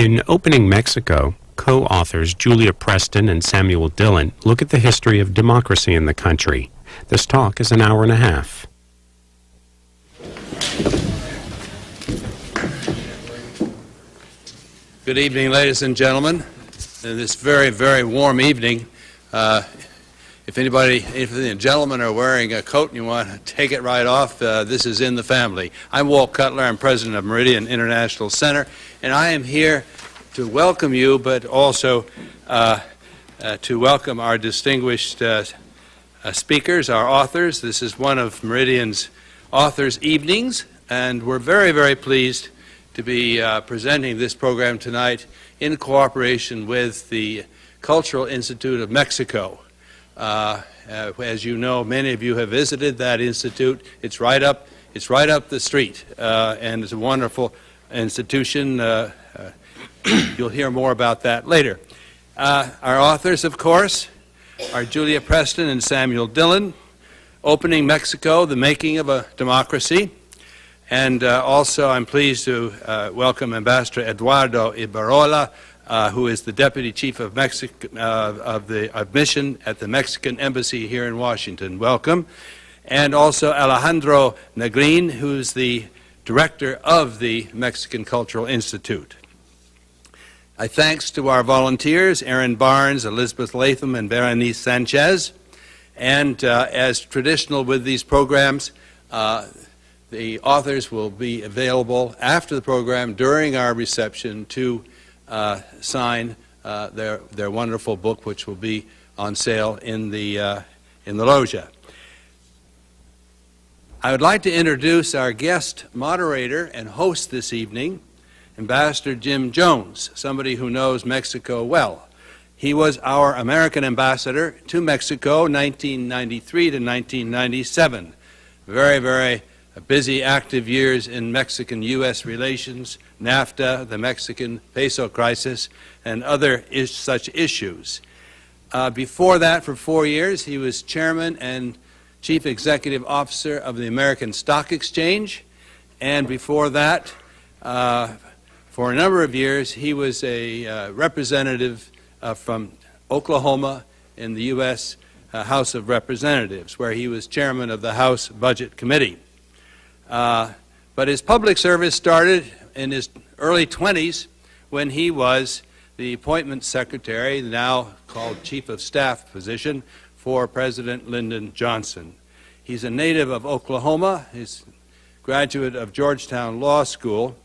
In Opening Mexico, co-authors Julia Preston and Samuel Dillon look at the history of democracy in the country. This talk is an hour and a half. Good evening, ladies and gentlemen. In this very, very warm evening, if the gentlemen are wearing a coat and you want to take it right off, this is in the family. I'm Walt Cutler. I'm president of Meridian International Center, and I am here to welcome you, but also to welcome our distinguished speakers, our authors. This is one of Meridian's Authors' Evenings, and we're very, very pleased to be presenting this program tonight in cooperation with the Cultural Institute of Mexico. As you know, many of you have visited that institute. It's right up the street, and it's a wonderful institution. You'll hear more about that later. Our authors, of course, are Julia Preston and Samuel Dillon, Opening Mexico, The Making of a Democracy. And also I'm pleased to welcome Ambassador Eduardo Ibarola, who is the Deputy Chief of the Mission at the Mexican Embassy here in Washington. Welcome. And also Alejandro Negrin, who's the Director of the Mexican Cultural Institute. Thanks to our volunteers, Aaron Barnes, Elizabeth Latham, and Berenice Sanchez. And as traditional with these programs, the authors will be available after the program during our reception to sign their wonderful book, which will be on sale in the loggia. I would like to introduce our guest moderator and host this evening, Ambassador Jim Jones, somebody who knows Mexico well. He was our American ambassador to Mexico 1993 to 1997. Very, very busy, active years in Mexican-U.S. relations, NAFTA, the Mexican peso crisis, and other such issues. Before that, for 4 years, he was chairman and chief executive officer of the American Stock Exchange. And before that, for a number of years, he was a representative from Oklahoma in the U.S. House of Representatives, where he was chairman of the House Budget Committee. But his public service started in his early 20s when he was the appointments secretary, now called chief of staff position, for President Lyndon Johnson. He's a native of Oklahoma. He's a graduate of Georgetown Law School.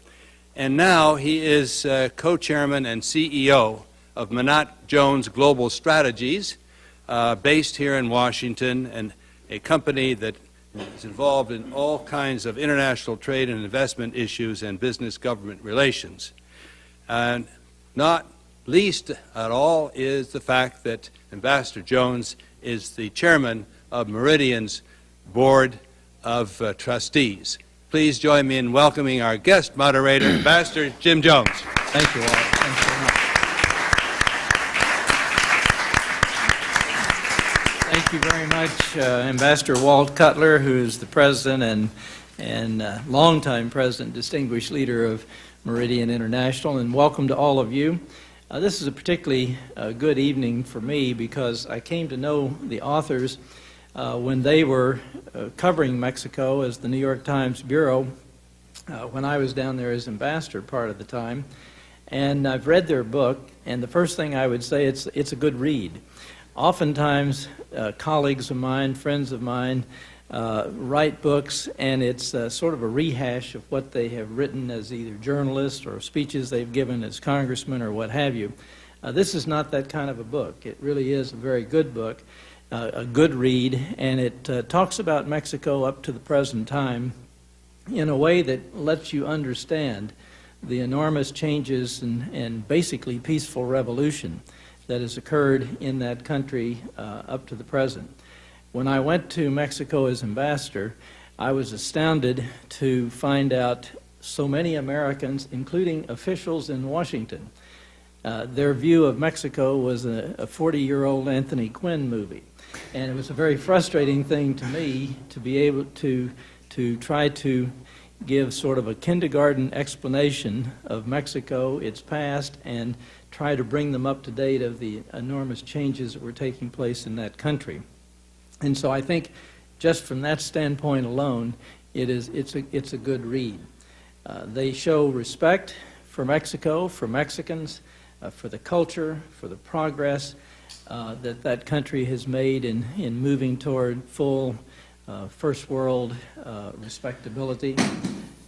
And now he is co-chairman and CEO of Manat Jones Global Strategies, based here in Washington, and a company that is involved in all kinds of international trade and investment issues and business-government relations. And not least at all is the fact that Ambassador Jones is the chairman of Meridian's Board of Trustees. Please join me in welcoming our guest moderator, Ambassador Jim Jones. Thank you, Walt. Thanks very much. Thank you very much, Ambassador Walt Cutler, who is the president and longtime president, distinguished leader of Meridian International, and welcome to all of you. This is a particularly good evening for me because I came to know the authors when they were covering Mexico as the New York Times Bureau when I was down there as ambassador part of the time. And I've read their book, and the first thing I would say, it's a good read. Oftentimes, colleagues of mine, friends of mine, write books, and it's sort of a rehash of what they have written as either journalists or speeches they've given as congressmen or what have you. This is not that kind of a book. It really is a very good book, a good read, and it talks about Mexico up to the present time in a way that lets you understand the enormous changes and basically peaceful revolution that has occurred in that country up to the present. When I went to Mexico as ambassador, I was astounded to find out so many Americans, including officials in Washington, their view of Mexico was a 40-year-old Anthony Quinn movie. And it was a very frustrating thing to me to be able to try to give sort of a kindergarten explanation of Mexico, its past, and try to bring them up to date of the enormous changes that were taking place in that country. And so I think just from that standpoint alone, it's a good read. They show respect for Mexico, for Mexicans, for the culture, for the progress that country has made in moving toward full first world respectability.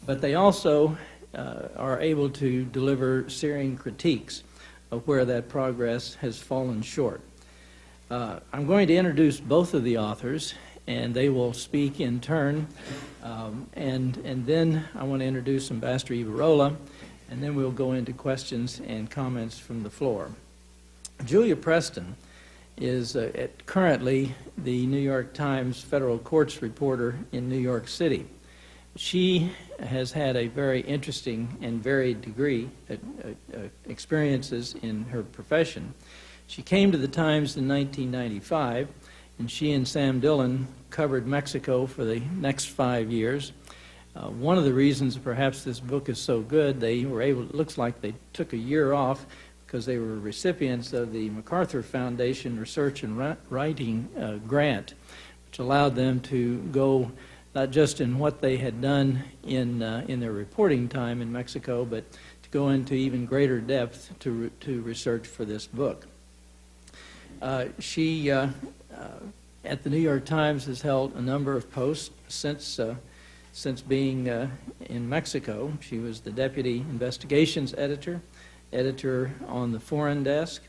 But they also are able to deliver searing critiques of where that progress has fallen short. I'm going to introduce both of the authors, and they will speak in turn. And then I want to introduce Ambassador Ibarola, and then we'll go into questions and comments from the floor. Julia Preston is currently the New York Times federal courts reporter in New York City. She has had a very interesting and varied degree experiences in her profession. She came to the Times in 1995, and she and Sam Dillon covered Mexico for the next 5 years. One of the reasons perhaps this book is so good, they were able, it looks like they took a year off because they were recipients of the MacArthur Foundation Research and Writing grant, which allowed them to go not just in what they had done in their reporting time in Mexico, but to go into even greater depth to research for this book. She, at the New York Times, has held a number of posts since being in Mexico. She was the Deputy Investigations Editor, editor on the Foreign Desk,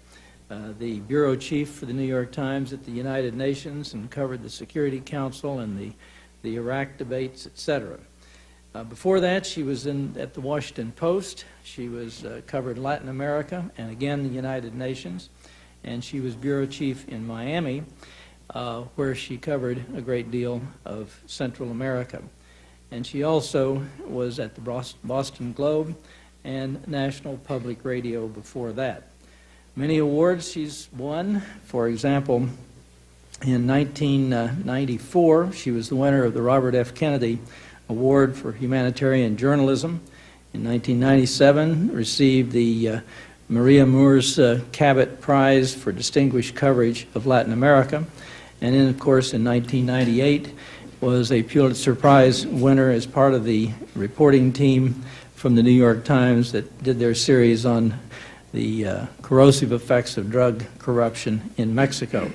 the Bureau Chief for the New York Times at the United Nations, and covered the Security Council and the Iraq debates, etc. Before that, she was at the Washington Post. She was covered Latin America and again the United Nations, and she was Bureau Chief in Miami, where she covered a great deal of Central America. And she also was at the Boston Globe and National Public Radio before that. Many awards she's won. For example, in 1994, she was the winner of the Robert F. Kennedy Award for Humanitarian Journalism. In 1997, received the Maria Moore's Cabot Prize for distinguished coverage of Latin America. And then, of course, in 1998, was a Pulitzer Prize winner as part of the reporting team from the New York Times that did their series on the corrosive effects of drug corruption in Mexico.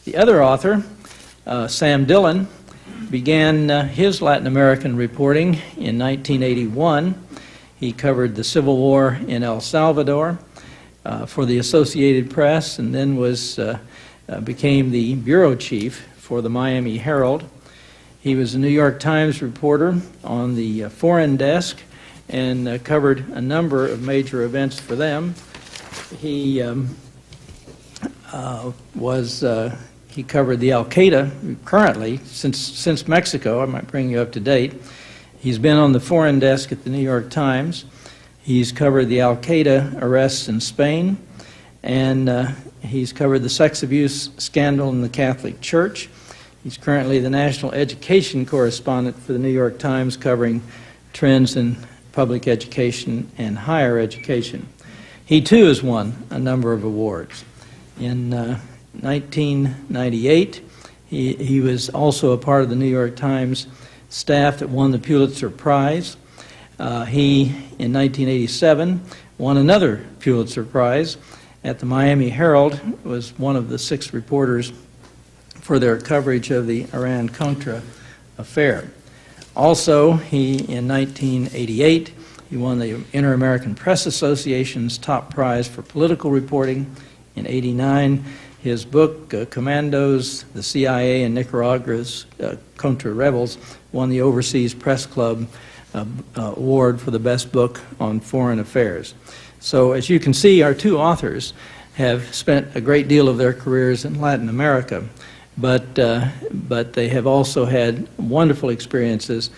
The other author, Sam Dillon, began his Latin American reporting in 1981. He covered the Civil War in El Salvador for the Associated Press, and then became the bureau chief for the Miami Herald. He was a New York Times reporter on the Foreign Desk and covered a number of major events for them. He covered the Al-Qaeda currently since Mexico. I might bring you up to date. He's been on the Foreign Desk at the New York Times. He's covered the Al-Qaeda arrests in Spain, and he's covered the sex abuse scandal in the Catholic Church. He's currently the national education correspondent for the New York Times, covering trends in public education and higher education. He too has won a number of awards. In 1998, he was also a part of the New York Times staff that won the Pulitzer Prize. He, in 1987, won another Pulitzer Prize at the Miami Herald, was one of the 6 reporters for their coverage of the Iran-Contra affair. Also, in 1988, he won the Inter-American Press Association's top prize for political reporting. In 89, his book, Commandos, the CIA and Nicaragua's Contra Rebels, won the Overseas Press Club award for the best book on foreign affairs. So as you can see, our 2 authors have spent a great deal of their careers in Latin America, but they have also had wonderful experiences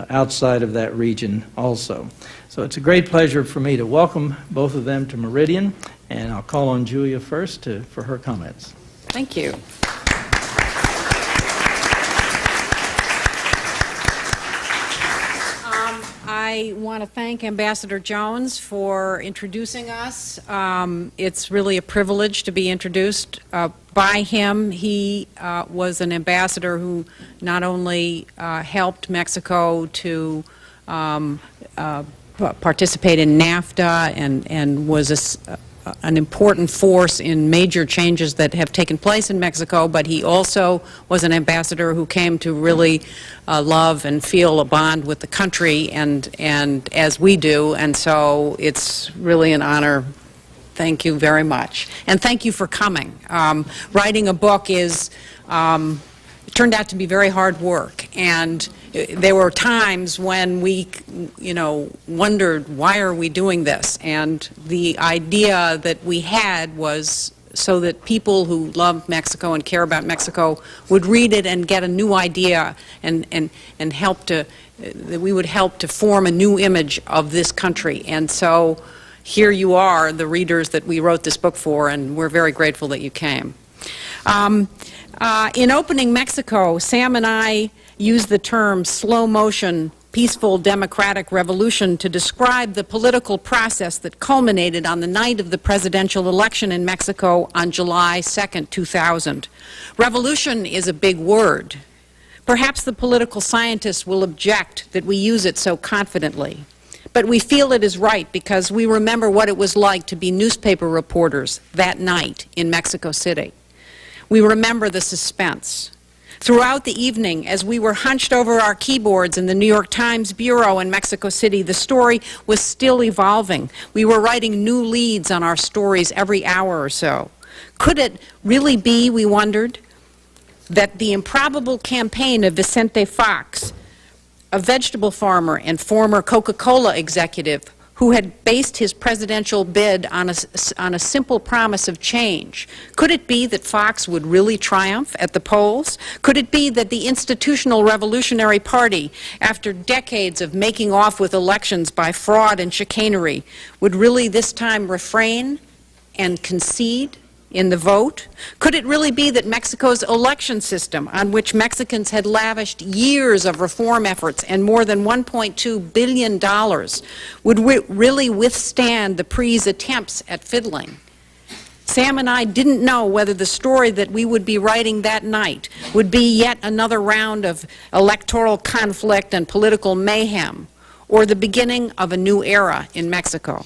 outside of that region also. So it's a great pleasure for me to welcome both of them to Meridian, and I'll call on Julia first for her comments. Thank you. I want to thank Ambassador Jones for introducing us. It's really a privilege to be introduced by him. He was an ambassador who not only helped Mexico to participate in NAFTA and was an important force in major changes that have taken place in Mexico, but he also was an ambassador who came to really love and feel a bond with the country, and as we do, and so it's really an honor. Thank you very much, and thank you for coming. Writing a book is it turned out to be very hard work, and there were times when we, wondered, why are we doing this? And the idea that we had was so that people who love Mexico and care about Mexico would read it and get a new idea and help to, that we would help to form a new image of this country. And so here you are, the readers that we wrote this book for, and we're very grateful that you came. In opening Mexico, Sam and I used the term slow motion, peaceful democratic revolution to describe the political process that culminated on the night of the presidential election in Mexico on July 2nd, 2000. Revolution is a big word. Perhaps the political scientists will object that we use it so confidently. But we feel it is right because we remember what it was like to be newspaper reporters that night in Mexico City. We remember the suspense. Throughout the evening, as we were hunched over our keyboards in the New York Times bureau in Mexico City, the story was still evolving. We were writing new leads on our stories every hour or so. Could it really be, we wondered, that the improbable campaign of Vicente Fox, a vegetable farmer and former Coca-Cola executive, who had based his presidential bid on a simple promise of change. Could it be that Fox would really triumph at the polls? Could it be that the Institutional Revolutionary Party, after decades of making off with elections by fraud and chicanery, would really this time refrain and concede in the vote? Could it really be that Mexico's election system, on which Mexicans had lavished years of reform efforts and more than $1.2 billion, would really withstand the PRI's attempts at fiddling? Sam and I didn't know whether the story that we would be writing that night would be yet another round of electoral conflict and political mayhem, or the beginning of a new era in Mexico.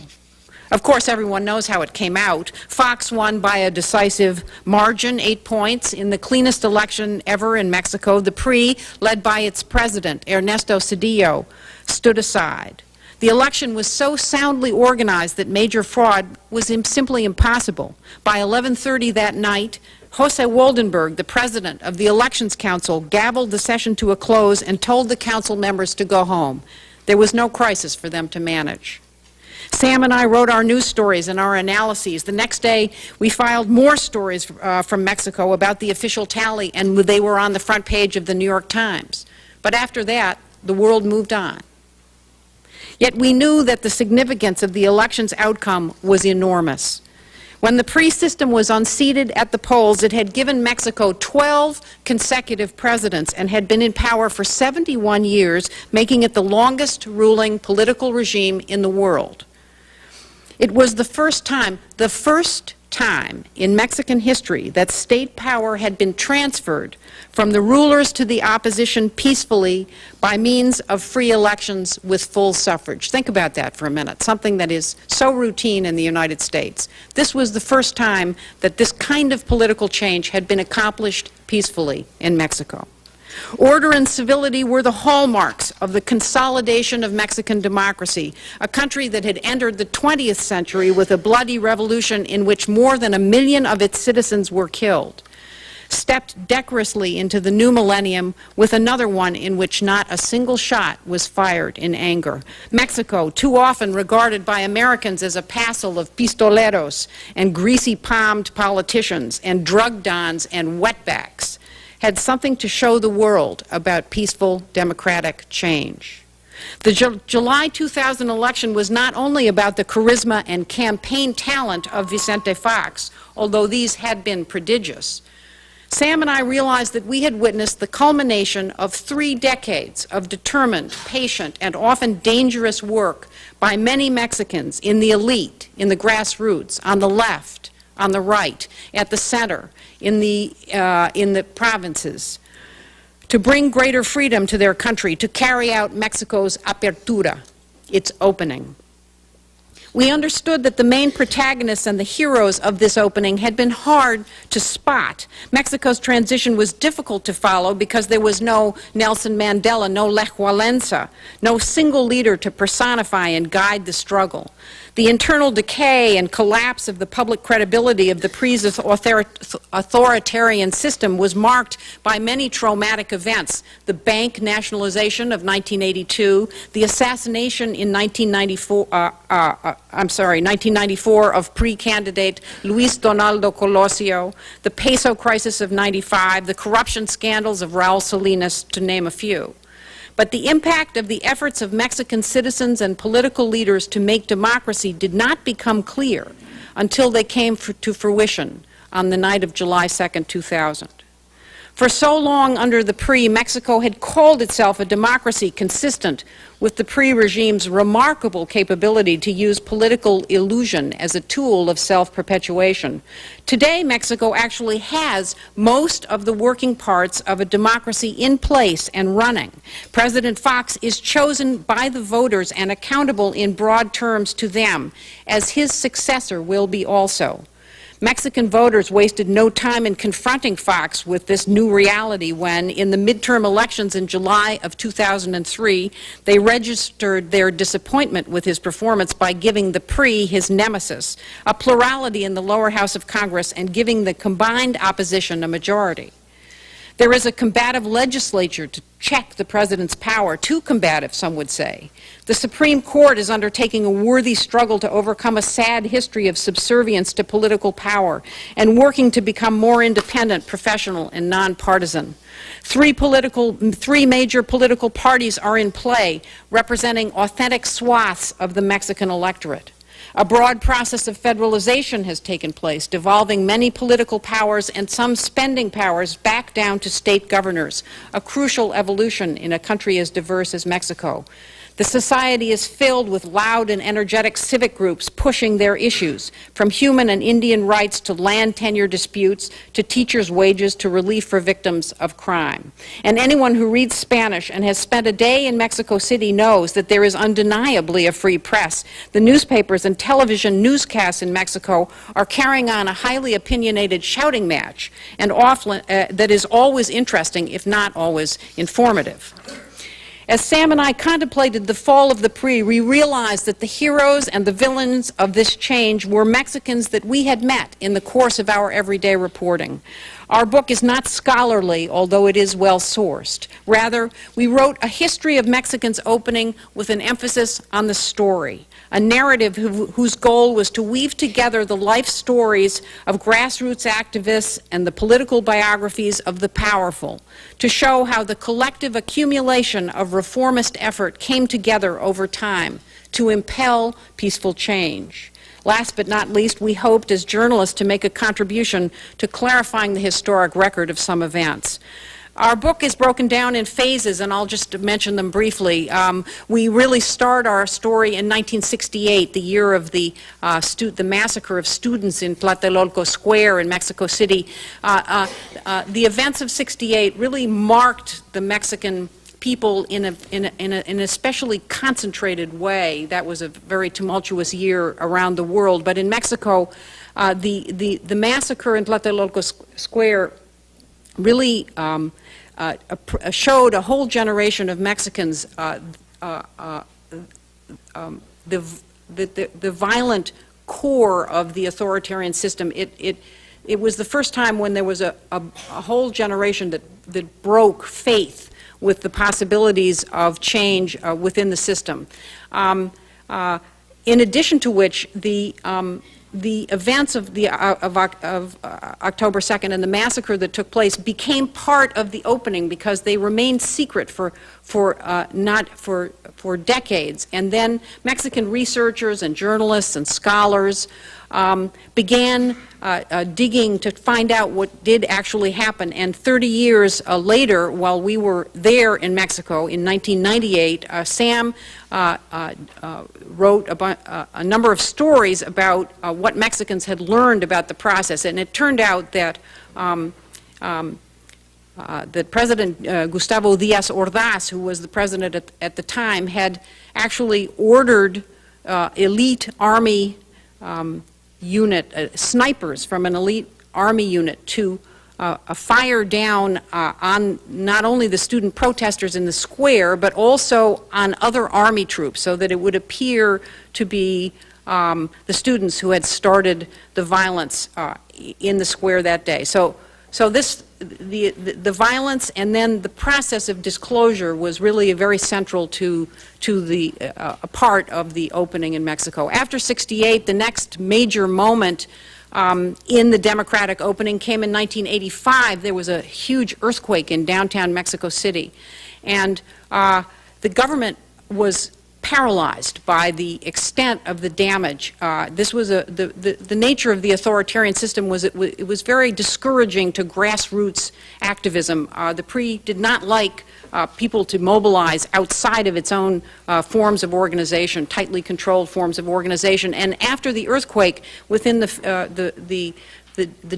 Of course, everyone knows how it came out. Fox won by a decisive margin, 8 points, in the cleanest election ever in Mexico. The PRI, led by its president, Ernesto Zedillo, stood aside. The election was so soundly organized that major fraud was simply impossible. By 11:30 that night, Jose Waldenberg, the president of the Elections Council, gavelled the session to a close and told the council members to go home. There was no crisis for them to manage. Sam and I wrote our news stories and our analyses. The next day, we filed more stories from Mexico about the official tally, and they were on the front page of the New York Times. But after that, the world moved on. Yet we knew that the significance of the election's outcome was enormous. When the PRI system was unseated at the polls, it had given Mexico 12 consecutive presidents and had been in power for 71 years, making it the longest ruling political regime in the world. It was the first time in Mexican history that state power had been transferred from the rulers to the opposition peacefully by means of free elections with full suffrage. Think about that for a minute, something that is so routine in the United States. This was the first time that this kind of political change had been accomplished peacefully in Mexico. Order and civility were the hallmarks of the consolidation of Mexican democracy, a country that had entered the 20th century with a bloody revolution in which more than 1 million of its citizens were killed, stepped decorously into the new millennium with another one in which not a single shot was fired in anger. Mexico, too often regarded by Americans as a passel of pistoleros and greasy-palmed politicians and drug dons and wetbacks, had something to show the world about peaceful democratic change. The July 2000 election was not only about the charisma and campaign talent of Vicente Fox, although these had been prodigious. Sam and I realized that we had witnessed the culmination of 3 decades of determined, patient, and often dangerous work by many Mexicans in the elite, in the grassroots, on the left, on the right, at the center, in the provinces, to bring greater freedom to their country, to carry out Mexico's apertura, its opening. We understood that the main protagonists and the heroes of this opening had been hard to spot. Mexico's transition was difficult to follow because there was no Nelson Mandela, no Lech Walesa, no single leader to personify and guide the struggle. The internal decay and collapse of the public credibility of the PRI's authoritarian system was marked by many traumatic events: the bank nationalization of 1982, the assassination in 1994 of PRI candidate Luis Donaldo Colosio, the peso crisis of '95, the corruption scandals of Raul Salinas, to name a few. But the impact of the efforts of Mexican citizens and political leaders to make democracy did not become clear until they came to fruition on the night of July 2nd, 2000. For so long under the PRI, Mexico had called itself a democracy consistent with the PRI regime's remarkable capability to use political illusion as a tool of self-perpetuation. Today, Mexico actually has most of the working parts of a democracy in place and running. President Fox is chosen by the voters and accountable in broad terms to them, as his successor will be also. Mexican voters wasted no time in confronting Fox with this new reality when, in the midterm elections in July of 2003, they registered their disappointment with his performance by giving the PRI his nemesis, a plurality in the lower house of Congress, and giving the combined opposition a majority. There is a combative legislature to check the president's power, too combative, some would say. The Supreme Court is undertaking a worthy struggle to overcome a sad history of subservience to political power and working to become more independent, professional, and nonpartisan. Three major political parties are in play, representing authentic swaths of the Mexican electorate. A broad process of federalization has taken place, devolving many political powers and some spending powers back down to state governors, a crucial evolution in a country as diverse as Mexico. The society is filled with loud and energetic civic groups pushing their issues, from human and Indian rights to land tenure disputes, to teachers' wages, to relief for victims of crime. And anyone who reads Spanish and has spent a day in Mexico City knows that there is undeniably a free press. The newspapers and television newscasts in Mexico are carrying on a highly opinionated shouting match, and that is always interesting, if not always informative. As Sam and I contemplated the fall of the PRI, we realized that the heroes and the villains of this change were Mexicans that we had met in the course of our everyday reporting. Our book is not scholarly, although it is well-sourced. Rather, we wrote a history of Mexicans' opening with an emphasis on the story, a narrative whose goal was to weave together the life stories of grassroots activists and the political biographies of the powerful, to show how the collective accumulation of reformist effort came together over time to impel peaceful change. Last but not least, we hoped as journalists to make a contribution to clarifying the historic record of some events. Our book is broken down in phases, and I'll just mention them briefly. We really start our story in 1968, the year of the massacre of students in Tlatelolco Square in Mexico City. The events of '68 really marked the Mexican people in an especially concentrated way. That was a very tumultuous year around the world. But in Mexico, the massacre in Tlatelolco Square really showed a whole generation of Mexicans the violent core of the authoritarian system. It was the first time when there was a whole generation that broke faith with the possibilities of change within the system. In addition to which, the events of October 2nd and the massacre that took place became part of the opening because they remained secret for decades. And then Mexican researchers and journalists and scholars began digging to find out what did actually happen. And 30 years later, while we were there in Mexico in 1998, Sam wrote a number of stories about what Mexicans had learned about the process. And it turned out that that President Gustavo Díaz Ordaz, who was the president at the time, had actually ordered elite army unit, snipers from an elite army unit to fire down on not only the student protesters in the square, but also on other army troops, so that it would appear to be the students who had started the violence in the square that day. So the violence and then the process of disclosure was really very central to the a part of the opening in Mexico. After '68, the next major moment in the democratic opening came in 1985. There was a huge earthquake in downtown Mexico City, and the government was paralyzed by the extent of the damage. This was the nature of the authoritarian system was it was very discouraging to grassroots activism. The PRI did not like people to mobilize outside of its own forms of organization, tightly controlled forms of organization. And after the earthquake, within the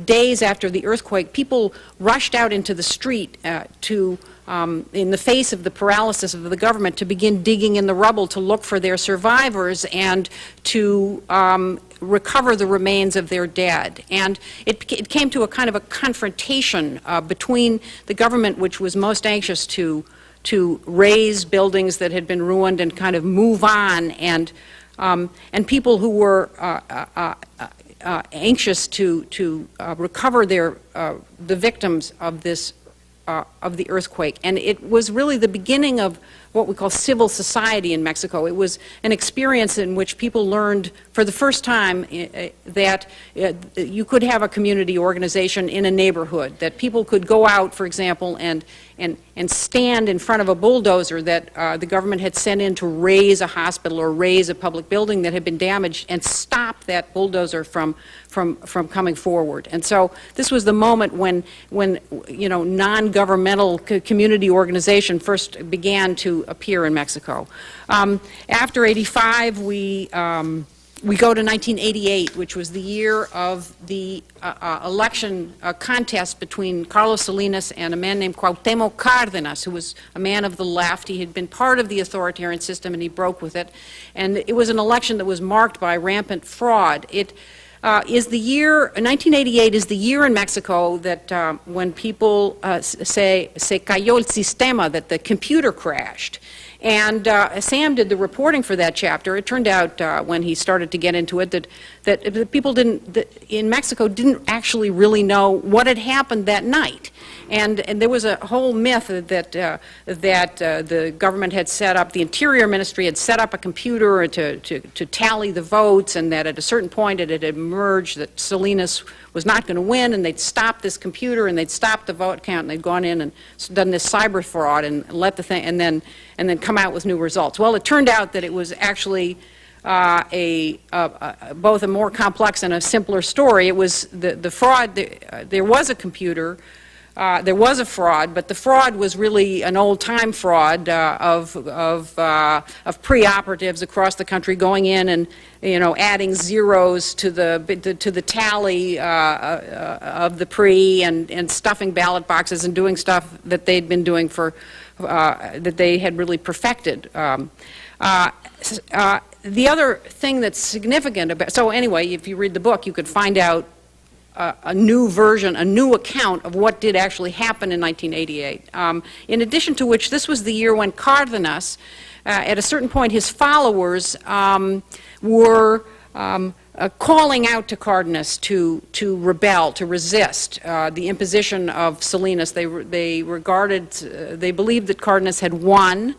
days after the earthquake, people rushed out into the street in the face of the paralysis of the government, to begin digging in the rubble to look for their survivors and to recover the remains of their dead. And it came to a kind of a confrontation between the government, which was most anxious to raise buildings that had been ruined and kind of move on, and people who were anxious to recover the victims of this of the earthquake. And it was really the beginning of what we call civil society in Mexico. It was an experience in which people learned for the first time that you could have a community organization in a neighborhood, that people could go out, for example, and stand in front of a bulldozer that the government had sent in to raise a hospital or raise a public building that had been damaged, and stop that bulldozer from coming forward. And so this was the moment when you know, non-governmental community organization first began to appear in Mexico. After '85, we go to 1988, which was the year of the election contest between Carlos Salinas and a man named Cuauhtémoc Cárdenas, who was a man of the left. He had been part of the authoritarian system, and he broke with it. And it was an election that was marked by rampant fraud. It is the year, 1988 is the year in Mexico that when people say, se cayó el sistema, that the computer crashed. And Sam did the reporting for that chapter. It turned out when he started to get into it that people in Mexico didn't actually really know what had happened that night. And there was a whole myth that the government had set up, the Interior Ministry had set up a computer to tally the votes, and that at a certain point it had emerged that Salinas was not going to win, and they'd stopped this computer and they'd stopped the vote count, and they'd gone in and done this cyber fraud and let the thing, and then come out with new results. Well, it turned out that it was actually both a more complex and a simpler story. It was the fraud. There was a computer. There was a fraud, but the fraud was really an old-time fraud of pre-operatives across the country going in and, you know, adding zeros to the tally of the pre, and stuffing ballot boxes and doing stuff that they'd been doing for that they had really perfected. The other thing that's significant about, so anyway, if you read the book, you could find out a new version, a new account of what did actually happen in 1988. In addition to which, this was the year when Cárdenas, at a certain point, his followers were calling out to Cárdenas to rebel, to resist the imposition of Salinas. They believed that Cárdenas had won,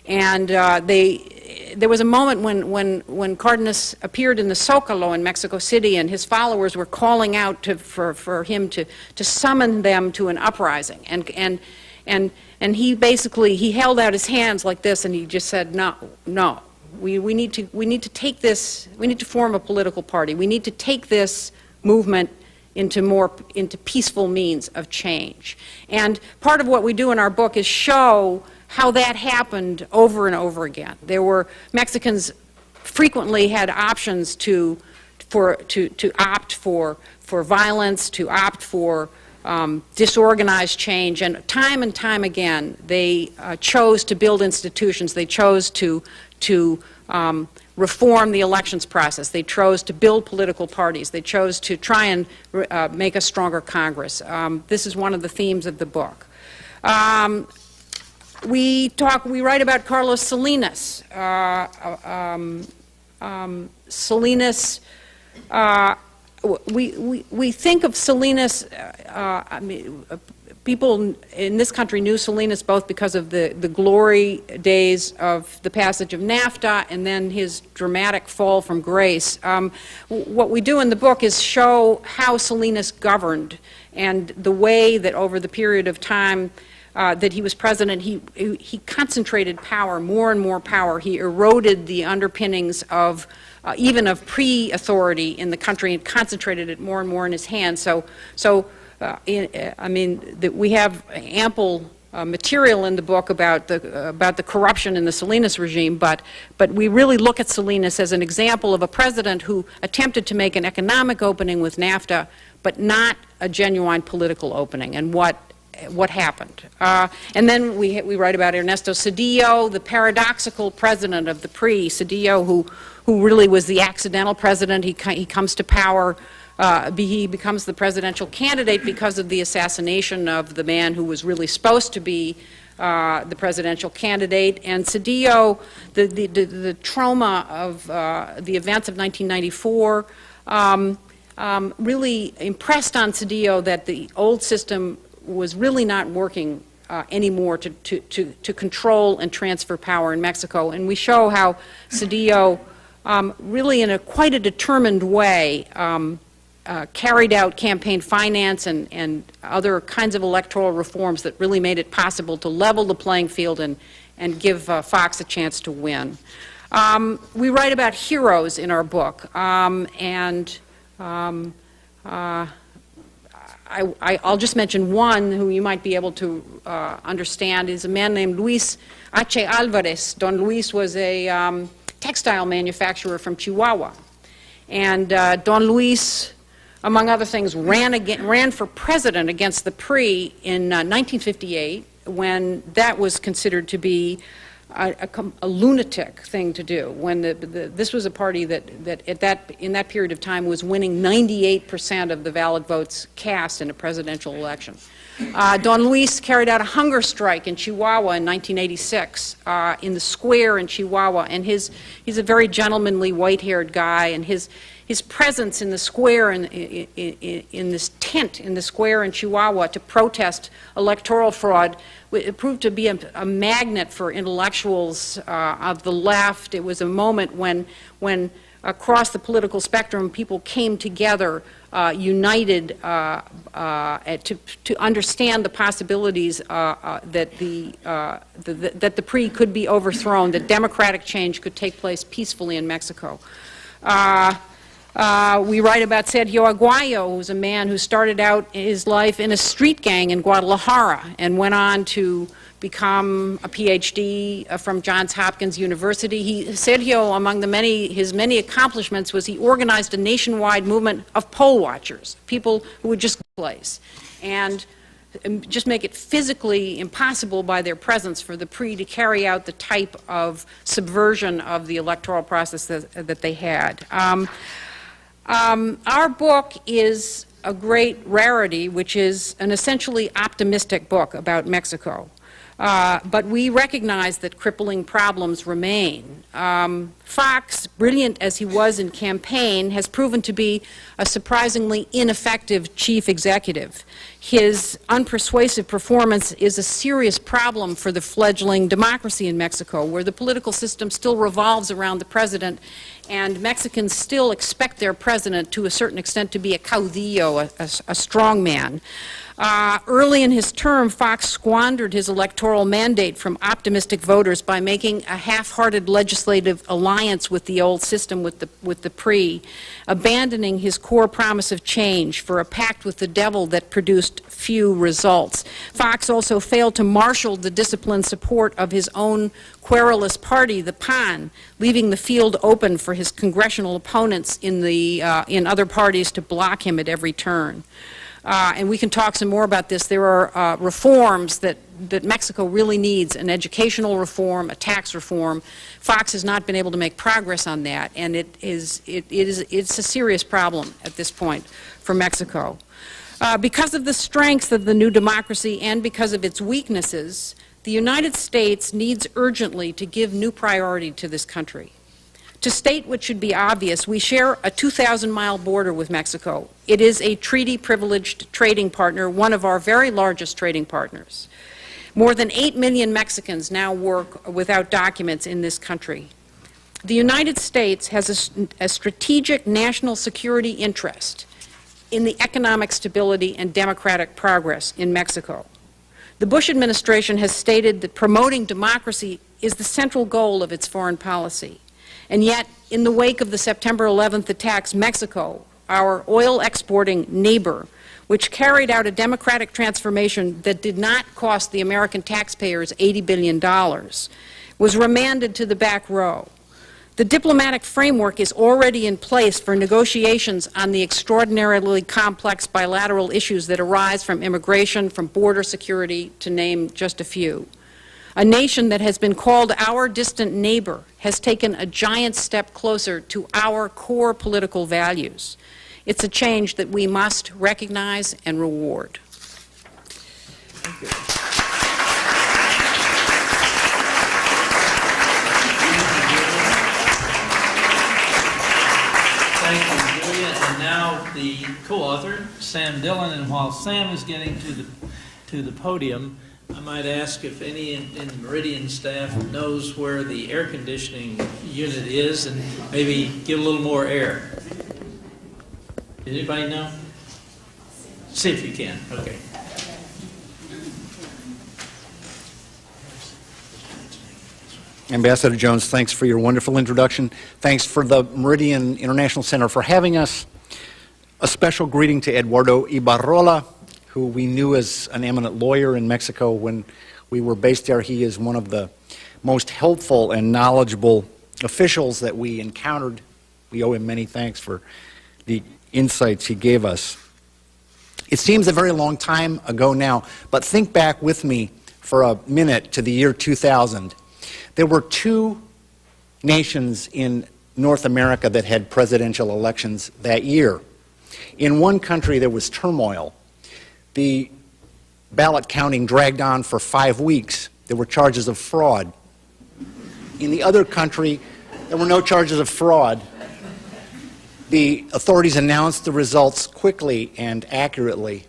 and there was a moment when Cárdenas appeared in the Zócalo in Mexico City, and his followers were calling out for him to summon them to an uprising, and he basically held out his hands like this, and he just said, no, We need to take this, we need to form a political party. We need to take this movement into peaceful means of change. And part of what we do in our book is show how that happened over and over again. Mexicans frequently had options to opt for violence, to opt for disorganized change, and time again they chose to build institutions. They chose to reform the elections process. They chose to build political parties. They chose to try and make a stronger Congress. This is one of the themes of the book. We write about Carlos Salinas. Salinas, we think of Salinas, I mean, people in this country knew Salinas both because of the glory days of the passage of NAFTA and then his dramatic fall from grace. What we do in the book is show how Salinas governed and the way that over the period of time that he was president, he concentrated power, more and more power. He eroded the underpinnings of even of pre-authority in the country and concentrated it more and more in his hands. I mean, we have ample material in the book about the corruption in the Salinas regime, but we really look at Salinas as an example of a president who attempted to make an economic opening with NAFTA, but not a genuine political opening, and what happened. And then we write about Ernesto Zedillo, the paradoxical president of the PRI. Zedillo, who really was the accidental president. He comes to power. He becomes the presidential candidate because of the assassination of the man who was really supposed to be the presidential candidate. And Zedillo, the trauma of the events of 1994 really impressed on Zedillo that the old system was really not working anymore to control and transfer power in Mexico. And we show how Zedillo really in quite a determined way carried out campaign finance and other kinds of electoral reforms that really made it possible to level the playing field and give Fox a chance to win. We write about heroes in our book, I'll just mention one who you might be able to understand is a man named Luis H. Alvarez. Don Luis was a textile manufacturer from Chihuahua. And Don Luis, among other things, ran for president against the PRI in 1958 when that was considered to be a lunatic thing to do, when this was a party that in that period of time was winning 98% of the valid votes cast in a presidential election. Don Luis carried out a hunger strike in Chihuahua in 1986 in the square in Chihuahua, and he's a very gentlemanly white-haired guy, and his presence in the square in this tent in the square in Chihuahua to protest electoral fraud, it proved to be a magnet for intellectuals of the left. It was a moment when across the political spectrum people came together united to understand the possibilities that the PRI could be overthrown, that democratic change could take place peacefully in Mexico. We write about Sergio Aguayo, who's a man who started out his life in a street gang in Guadalajara and went on to become a PhD from Johns Hopkins University. Sergio, among his many accomplishments, was he organized a nationwide movement of poll watchers, people who would just go to the place and just make it physically impossible by their presence for the PRI to carry out the type of subversion of the electoral process that they had. Our book is a great rarity, which is an essentially optimistic book about Mexico. But we recognize that crippling problems remain. Fox, brilliant as he was in campaign, has proven to be a surprisingly ineffective chief executive. His unpersuasive performance is a serious problem for the fledgling democracy in Mexico, where the political system still revolves around the president, and Mexicans still expect their president, to a certain extent, to be a caudillo, a strong man. Early in his term, Fox squandered his electoral mandate from optimistic voters by making a half-hearted legislative alliance with the old system, with the PRI, abandoning his core promise of change for a pact with the devil that produced few results. Fox also failed to marshal the disciplined support of his own querulous party, the PAN, leaving the field open for his congressional opponents in other parties to block him at every turn. And we can talk some more about this. There are reforms that Mexico really needs: an educational reform, a tax reform. Fox has not been able to make progress on that, and it's a serious problem at this point for Mexico. Because of the strengths of the new democracy and because of its weaknesses, the United States needs urgently to give new priority to this country. To state what should be obvious, we share a 2,000-mile border with Mexico. It is a treaty-privileged trading partner, one of our very largest trading partners. More than 8 million Mexicans now work without documents in this country. The United States has a strategic national security interest in the economic stability and democratic progress in Mexico. The Bush administration has stated that promoting democracy is the central goal of its foreign policy. And yet, in the wake of the September 11th attacks, Mexico, our oil-exporting neighbor, which carried out a democratic transformation that did not cost the American taxpayers $80 billion, was remanded to the back row. The diplomatic framework is already in place for negotiations on the extraordinarily complex bilateral issues that arise from immigration, from border security, to name just a few. A nation that has been called our distant neighbor has taken a giant step closer to our core political values. It's a change that we must recognize and reward. Thank you. Thank you, Julia. And now the co-author, Sam Dillon. And while Sam is getting to the podium, I might ask if any in the Meridian staff knows where the air conditioning unit is, and maybe get a little more air. Does anybody know? See if you can. Okay. Ambassador Jones, thanks for your wonderful introduction. Thanks for the Meridian International Center for having us. A special greeting to Eduardo Ibarrola, who we knew as an eminent lawyer in Mexico when we were based there. He is one of the most helpful and knowledgeable officials that we encountered. We owe him many thanks for the insights he gave us. It seems a very long time ago now, but think back with me for a minute to the year 2000. There were two nations in North America that had presidential elections that year. In one country there was turmoil. The ballot counting dragged on for 5 weeks. There were charges of fraud. In the other country, there were no charges of fraud. The authorities announced the results quickly and accurately.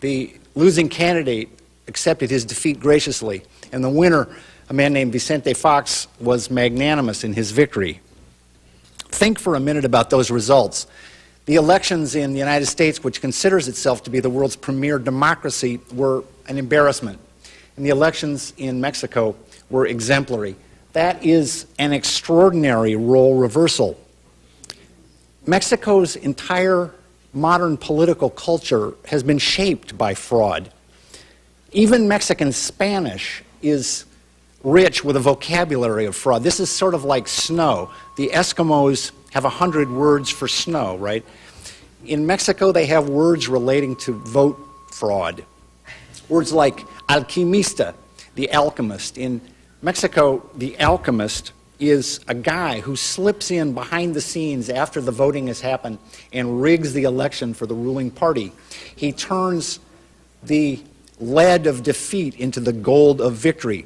The losing candidate accepted his defeat graciously, and the winner, a man named Vicente Fox, was magnanimous in his victory. Think for a minute about those results. The elections in the United States, which considers itself to be the world's premier democracy, were an embarrassment. And the elections in Mexico were exemplary. That is an extraordinary role reversal. Mexico's entire modern political culture has been shaped by fraud. Even Mexican Spanish is rich with a vocabulary of fraud. This is sort of like snow. The Eskimos have 100 words for snow, right? In Mexico, they have words relating to vote fraud. Words like alquimista, the alchemist. In Mexico, the alchemist is a guy who slips in behind the scenes after the voting has happened and rigs the election for the ruling party. He turns the lead of defeat into the gold of victory.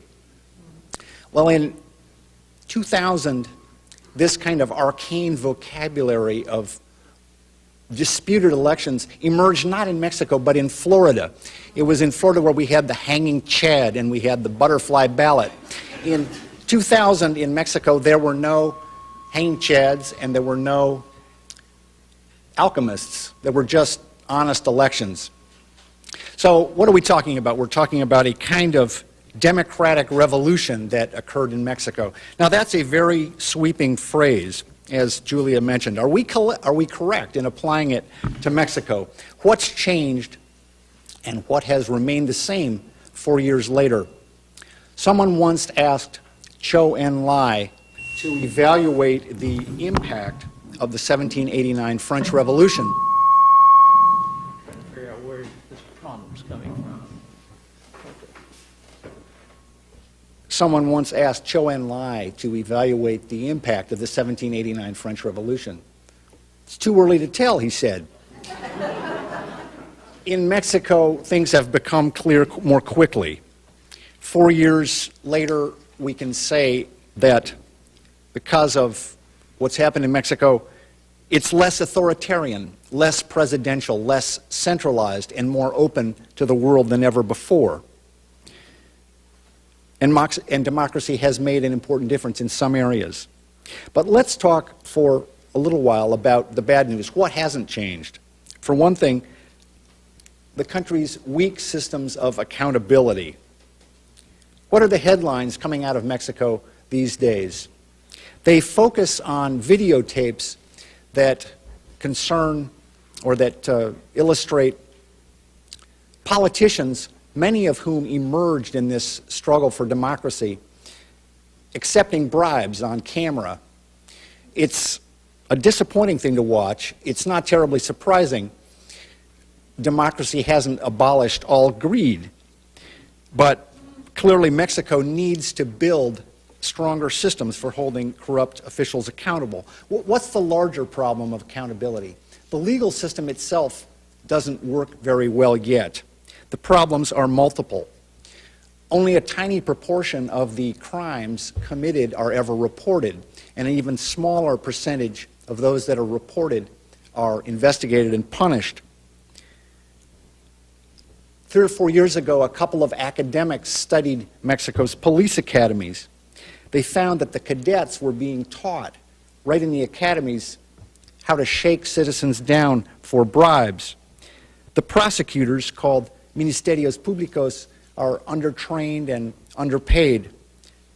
Well, in 2000, this kind of arcane vocabulary of disputed elections emerged not in Mexico, but in Florida. It was in Florida where we had the hanging Chad and we had the butterfly ballot. In 2000 in Mexico, there were no hanging Chads and there were no alchemists. There were just honest elections. So what are we talking about? We're talking about a kind of democratic revolution that occurred in Mexico. Now that's a very sweeping phrase, as Julia mentioned. Are we correct in applying it to Mexico? What's changed and what has remained the same 4 years later? Someone once asked Zhou Enlai to evaluate the impact of the 1789 French Revolution. Trying to figure out where this problem's coming from. Someone once asked Zhou Enlai to evaluate the impact of the 1789 French Revolution. It's too early to tell, he said. In Mexico, things have become clear more quickly. 4 years later, we can say that because of what's happened in Mexico, it's less authoritarian, less presidential, less centralized, and more open to the world than ever before. And democracy has made an important difference in some areas. But let's talk for a little while about the bad news. What hasn't changed? For one thing, the country's weak systems of accountability. What are the headlines coming out of Mexico these days? They focus on videotapes that concern or that illustrate politicians, many of whom emerged in this struggle for democracy, accepting bribes on camera. It's a disappointing thing to watch. It's not terribly surprising. Democracy hasn't abolished all greed, but clearly Mexico needs to build stronger systems for holding corrupt officials accountable. What's the larger problem of accountability? The legal system itself doesn't work very well yet. The problems are multiple. Only a tiny proportion of the crimes committed are ever reported, and an even smaller percentage of those that are reported are investigated and punished. 3 or 4 years ago, a couple of academics studied Mexico's police academies. They found that the cadets were being taught right in the academies how to shake citizens down for bribes. The prosecutors, called Ministerios Públicos, are undertrained and underpaid.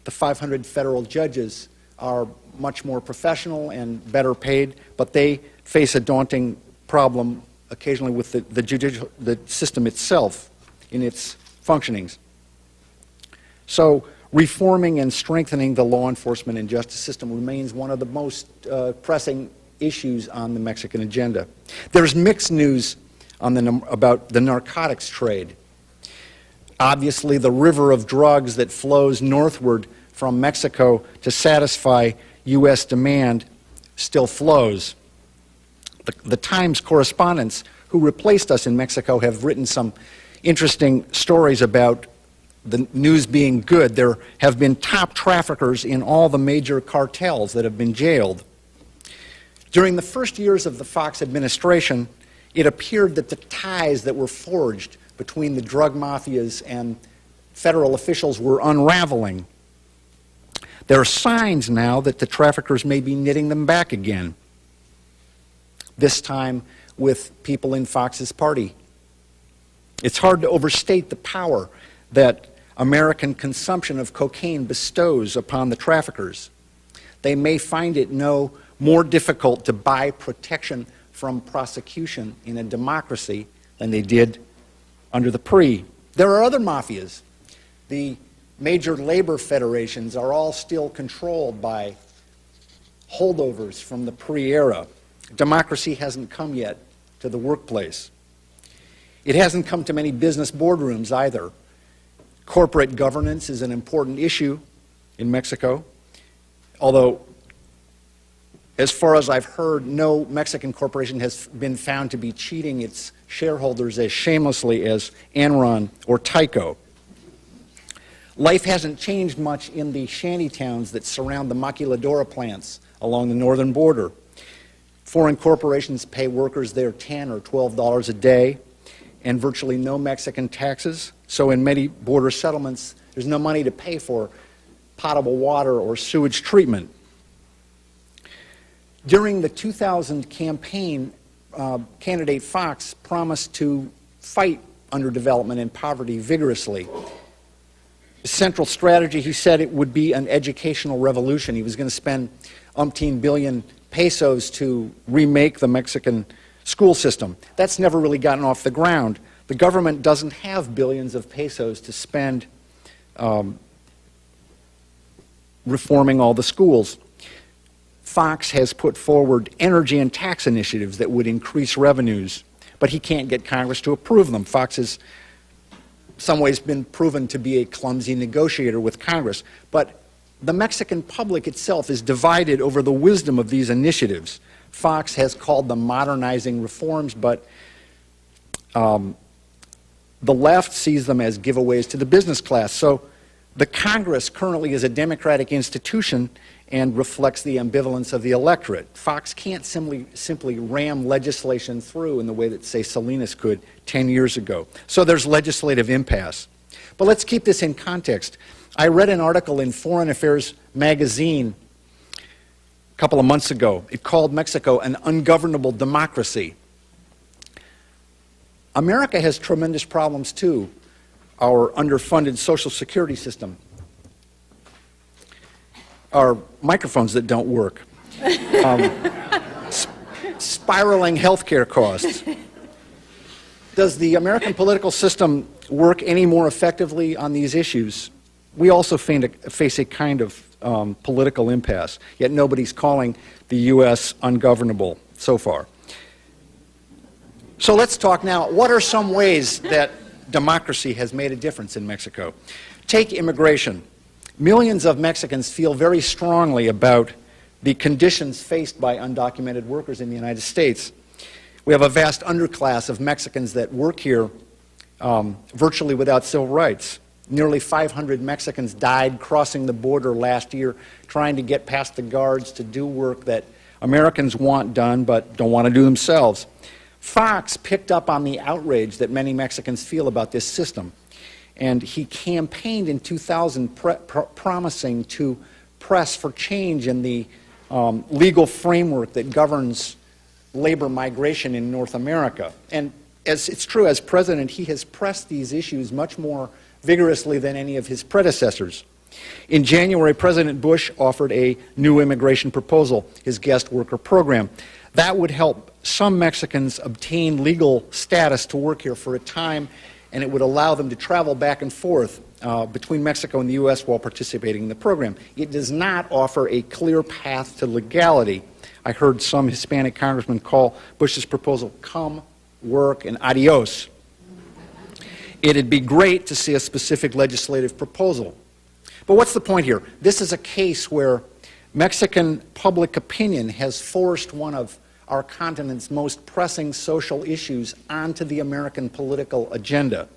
The 500 federal judges are much more professional and better paid, but they face a daunting problem occasionally with the system itself in its functionings. So reforming and strengthening the law enforcement and justice system remains one of the most pressing issues on the Mexican agenda. There's mixed news on about the narcotics trade. Obviously, the river of drugs that flows northward from Mexico to satisfy U.S. demand still flows. The Times correspondents who replaced us in Mexico have written some interesting stories about the news being good. There have been top traffickers in all the major cartels that have been jailed. During the first years of the Fox administration, it appeared that the ties that were forged between the drug mafias and federal officials were unraveling. There are signs now that the traffickers may be knitting them back again, this time with people in Fox's party. It's hard to overstate the power that American consumption of cocaine bestows upon the traffickers. They may find it no more difficult to buy protection from prosecution in a democracy than they did under the PRI. There are other mafias. The major labor federations are all still controlled by holdovers from the PRI era. Democracy hasn't come yet to the workplace. It hasn't come to many business boardrooms either. Corporate governance is an important issue in Mexico, although as far as I've heard, no Mexican corporation has been found to be cheating its shareholders as shamelessly as Enron or Tyco. Life hasn't changed much in the shanty towns that surround the maquiladora plants along the northern border. Foreign corporations pay workers there $10 or $12 a day, and virtually no Mexican taxes. So in many border settlements, there's no money to pay for potable water or sewage treatment. During the 2000 campaign, candidate Fox promised to fight underdevelopment and poverty vigorously. His central strategy, he said, it would be an educational revolution. He was going to spend umpteen billion pesos to remake the Mexican school system. That's never really gotten off the ground. The government doesn't have billions of pesos to spend reforming all the schools. Fox has put forward energy and tax initiatives that would increase revenues, but he can't get Congress to approve them. Fox has in some ways been proven to be a clumsy negotiator with Congress, but the Mexican public itself is divided over the wisdom of these initiatives. Fox has called them modernizing reforms, but the left sees them as giveaways to the business class. So the Congress currently is a democratic institution and reflects the ambivalence of the electorate. Fox can't simply ram legislation through in the way that, say, Salinas could 10 years ago. So there's legislative impasse. But let's keep this in context. I read an article in Foreign Affairs magazine a couple of months ago. It called Mexico an ungovernable democracy. America has tremendous problems too. Our underfunded Social Security system, our microphones that don't work, spiraling healthcare costs. Does the American political system work any more effectively on these issues? We also face a kind of political impasse, yet nobody's calling the U.S. ungovernable so far. So let's talk now. What are some ways that democracy has made a difference in Mexico? Take immigration. Millions of Mexicans feel very strongly about the conditions faced by undocumented workers in the United States. We have a vast underclass of Mexicans that work here virtually without civil rights. Nearly 500 Mexicans died crossing the border last year trying to get past the guards to do work that Americans want done but don't want to do themselves. Fox picked up on the outrage that many Mexicans feel about this system, and he campaigned in 2000 promising to press for change in the legal framework that governs labor migration in North America. And as it's true, as president, he has pressed these issues much more vigorously than any of his predecessors. In January, President Bush offered a new immigration proposal, his guest worker program. That would help some Mexicans obtain legal status to work here for a time, and it would allow them to travel back and forth between Mexico and the U.S. while participating in the program. It does not offer a clear path to legality. I heard some Hispanic congressmen call Bush's proposal "come, work, and adios." It'd be great to see a specific legislative proposal. But what's the point here? This is a case where Mexican public opinion has forced one of our continent's most pressing social issues onto the American political agenda.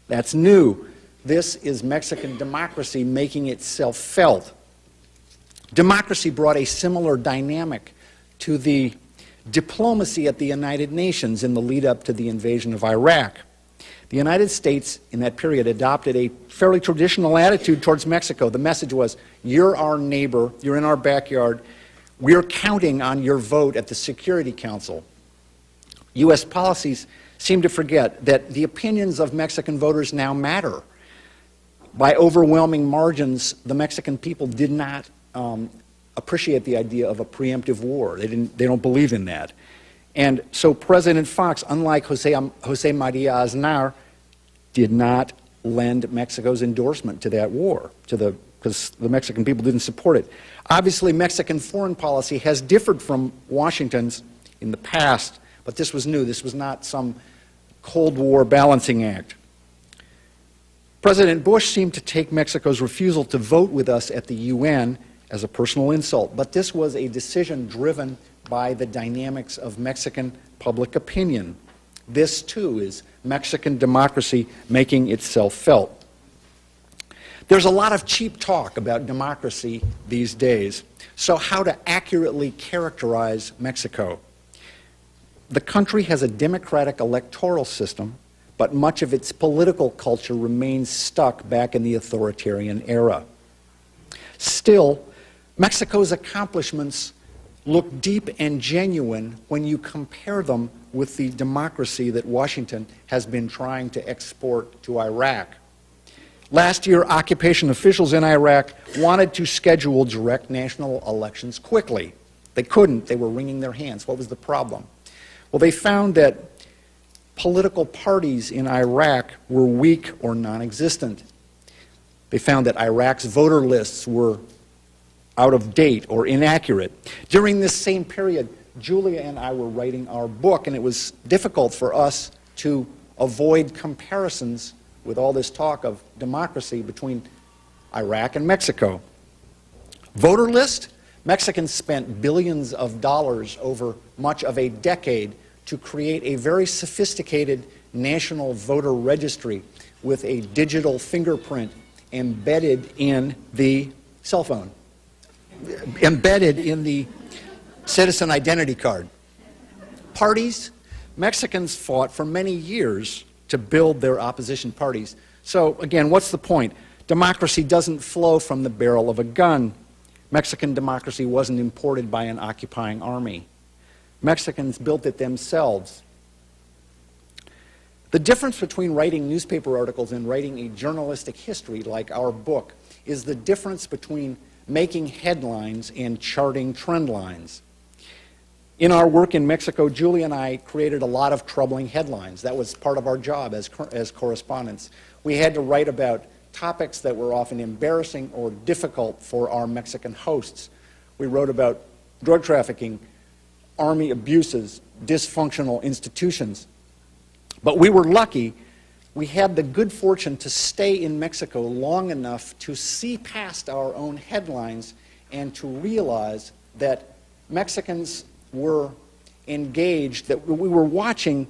That's new. This is Mexican democracy making itself felt. Democracy brought a similar dynamic to the diplomacy at the United Nations in the lead-up to the invasion of Iraq. The United States, in that period, adopted a fairly traditional attitude towards Mexico. The message was, you're our neighbor, you're in our backyard, we're counting on your vote at the Security Council. U.S. policies seem to forget that the opinions of Mexican voters now matter. By overwhelming margins, the Mexican people did not appreciate the idea of a preemptive war. They don't believe in that. And so President Fox, unlike Jose Maria Aznar, did not lend Mexico's endorsement to that war, because the Mexican people didn't support it. Obviously, Mexican foreign policy has differed from Washington's in the past, but this was new. This was not some Cold War balancing act. President Bush seemed to take Mexico's refusal to vote with us at the UN as a personal insult, but this was a decision driven by the dynamics of Mexican public opinion. This, too, is Mexican democracy making itself felt. There's a lot of cheap talk about democracy these days. So how to accurately characterize Mexico? The country has a democratic electoral system, but much of its political culture remains stuck back in the authoritarian era. Still, Mexico's accomplishments look deep and genuine when you compare them with the democracy that Washington has been trying to export to Iraq. Last year, occupation officials in Iraq wanted to schedule direct national elections quickly. They couldn't. They were wringing their hands. What was the problem? Well, they found that political parties in Iraq were weak or non-existent. They found that Iraq's voter lists were out of date or inaccurate. During this same period, Julia and I were writing our book, and it was difficult for us to avoid comparisons with all this talk of democracy between Iraq and Mexico. Voter list? Mexicans spent billions of dollars over much of a decade to create a very sophisticated national voter registry with a digital fingerprint embedded in the cell phone, embedded in the citizen identity card. Parties, Mexicans fought for many years to build their opposition parties. So again, what's the point? Democracy doesn't flow from the barrel of a gun. Mexican democracy wasn't imported by an occupying army. Mexicans built it themselves. The difference between writing newspaper articles and writing a journalistic history like our book is the difference between making headlines and charting trend lines. In our work in Mexico, Julie and I created a lot of troubling headlines. That was part of our job as correspondents. We had to write about topics that were often embarrassing or difficult for our Mexican hosts. We wrote about drug trafficking, army abuses, dysfunctional institutions. But we were lucky. We had the good fortune to stay in Mexico long enough to see past our own headlines and to realize that Mexicans were engaged, that we were watching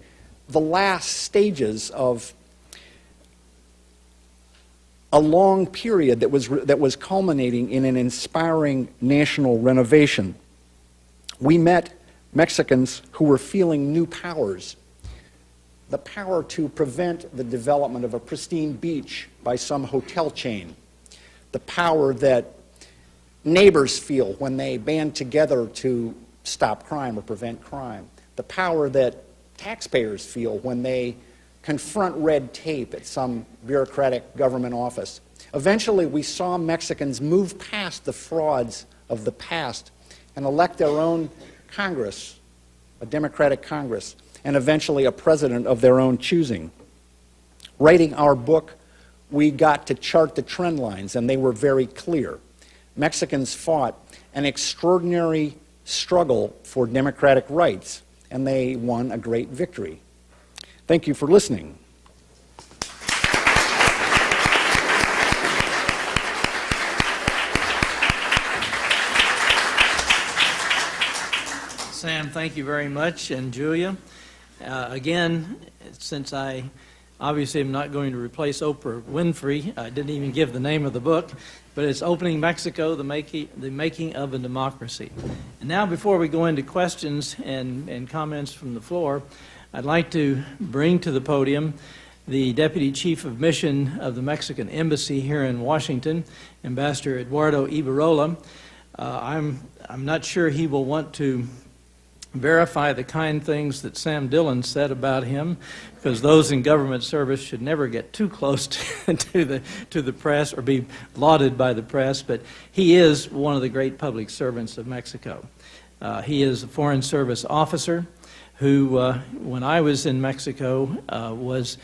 the last stages of a long period that was culminating in an inspiring national renovation. We met Mexicans who were feeling new powers. The power to prevent the development of a pristine beach by some hotel chain. The power that neighbors feel when they band together to stop crime or prevent crime. The power that taxpayers feel when they confront red tape at some bureaucratic government office. Eventually, we saw Mexicans move past the frauds of the past and elect their own Congress, a democratic Congress, and eventually a president of their own choosing. Writing our book, we got to chart the trend lines, and they were very clear. Mexicans fought an extraordinary struggle for democratic rights, and they won a great victory. Thank you for listening. Sam, thank you very much, and Julia. Again, since I obviously am not going to replace Oprah Winfrey, I didn't even give the name of the book, but it's Opening Mexico, the Making of a Democracy. And now, before we go into questions and comments from the floor, I'd like to bring to the podium the Deputy Chief of Mission of the Mexican Embassy here in Washington, Ambassador Eduardo Ibarrola. I'm not sure he will want to verify the kind things that Sam Dillon said about him, because those in government service should never get too close to the press or be lauded by the press, but he is one of the great public servants of Mexico. He is a Foreign Service officer who, when I was in Mexico, was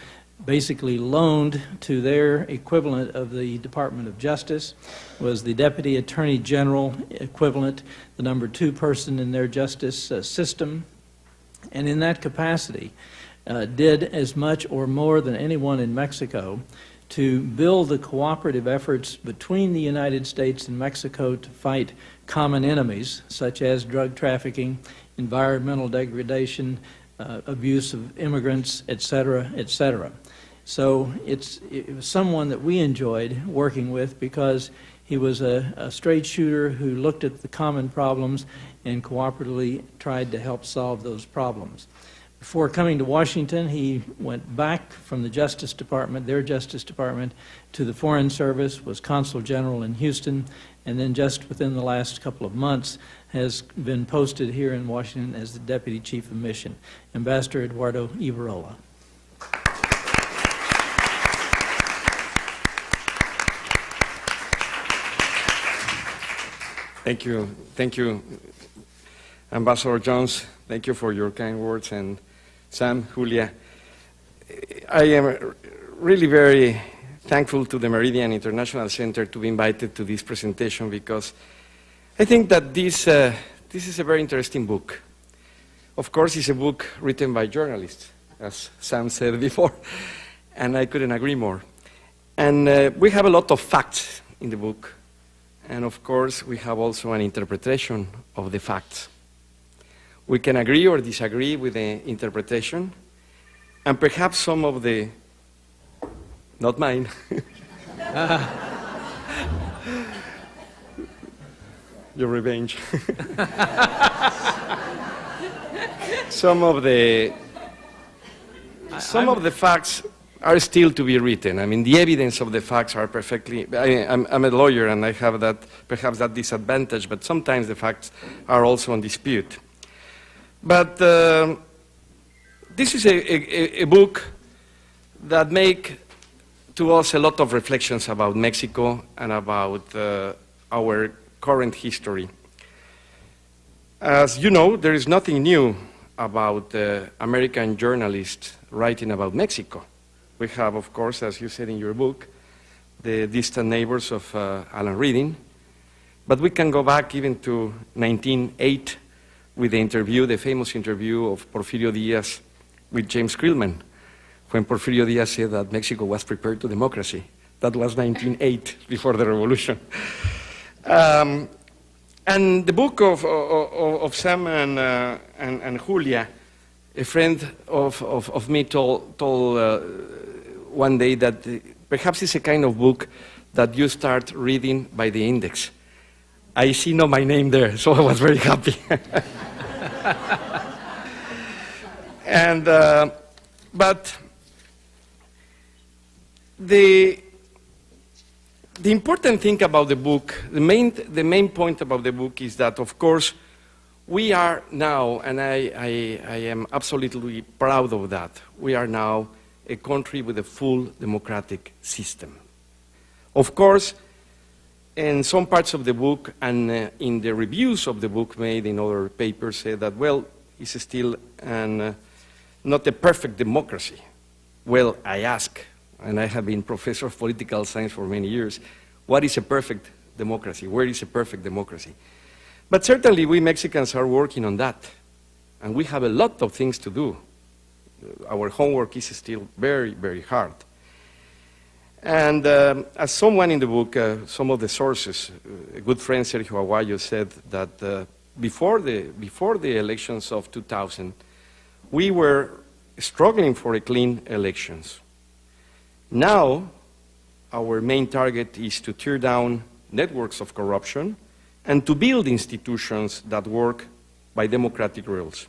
basically loaned to their equivalent of the Department of Justice, was the Deputy Attorney General equivalent, the number 2 person in their justice system, and in that capacity did as much or more than anyone in Mexico to build the cooperative efforts between the United States and Mexico to fight common enemies such as drug trafficking, environmental degradation, abuse of immigrants, etc., etc. So it was someone that we enjoyed working with because He was a straight shooter who looked at the common problems and cooperatively tried to help solve those problems. Before coming to Washington, he went back from the Justice Department, their Justice Department, to the Foreign Service, was Consul General in Houston, and then just within the last couple of months has been posted here in Washington as the Deputy Chief of Mission, Ambassador Eduardo Ibarrola. Thank you, Ambassador Jones. Thank you for your kind words, and Sam, Julia. I am really very thankful to the Meridian International Center to be invited to this presentation, because I think that this is a very interesting book. Of course, it's a book written by journalists, as Sam said before, and I couldn't agree more. And we have a lot of facts in the book, and of course, we have also an interpretation of the facts. We can agree or disagree with the interpretation, and perhaps some of the, not mine, your revenge. Some of the facts are still to be written. I mean, the evidence of the facts are perfectly, I'm a lawyer and I have that, perhaps that disadvantage, but sometimes the facts are also on dispute. But this is a book that makes to us a lot of reflections about Mexico and about our current history. As you know, there is nothing new about American journalists writing about Mexico. We have, of course, as you said in your book, the distant neighbors of Alan Reading, but we can go back even to 1908 with the interview, the famous interview of Porfirio Diazs with James Krillman, when Porfirio Diaz said that Mexico was prepared to democracy. That was 1908, before the revolution. And the book of Sam and Julia, a friend of me told one day that perhaps it's a kind of book that you start reading by the index. I see now my name there, so I was very happy. And but the important thing about the book, the main point about the book is that, of course, we are now, and I am absolutely proud of that, we are now a country with a full democratic system. Of course, in some parts of the book and in the reviews of the book made in other papers say that, well, it's still not a perfect democracy. Well, I ask, and I have been professor of political science for many years, what is a perfect democracy? Where is a perfect democracy? But certainly we Mexicans are working on that, and we have a lot of things to do. Our homework is still very, very hard. And as someone in the book, some of the sources, a good friend Sergio Aguayo said that before the elections of 2000, we were struggling for a clean elections. Now, our main target is to tear down networks of corruption and to build institutions that work by democratic rules.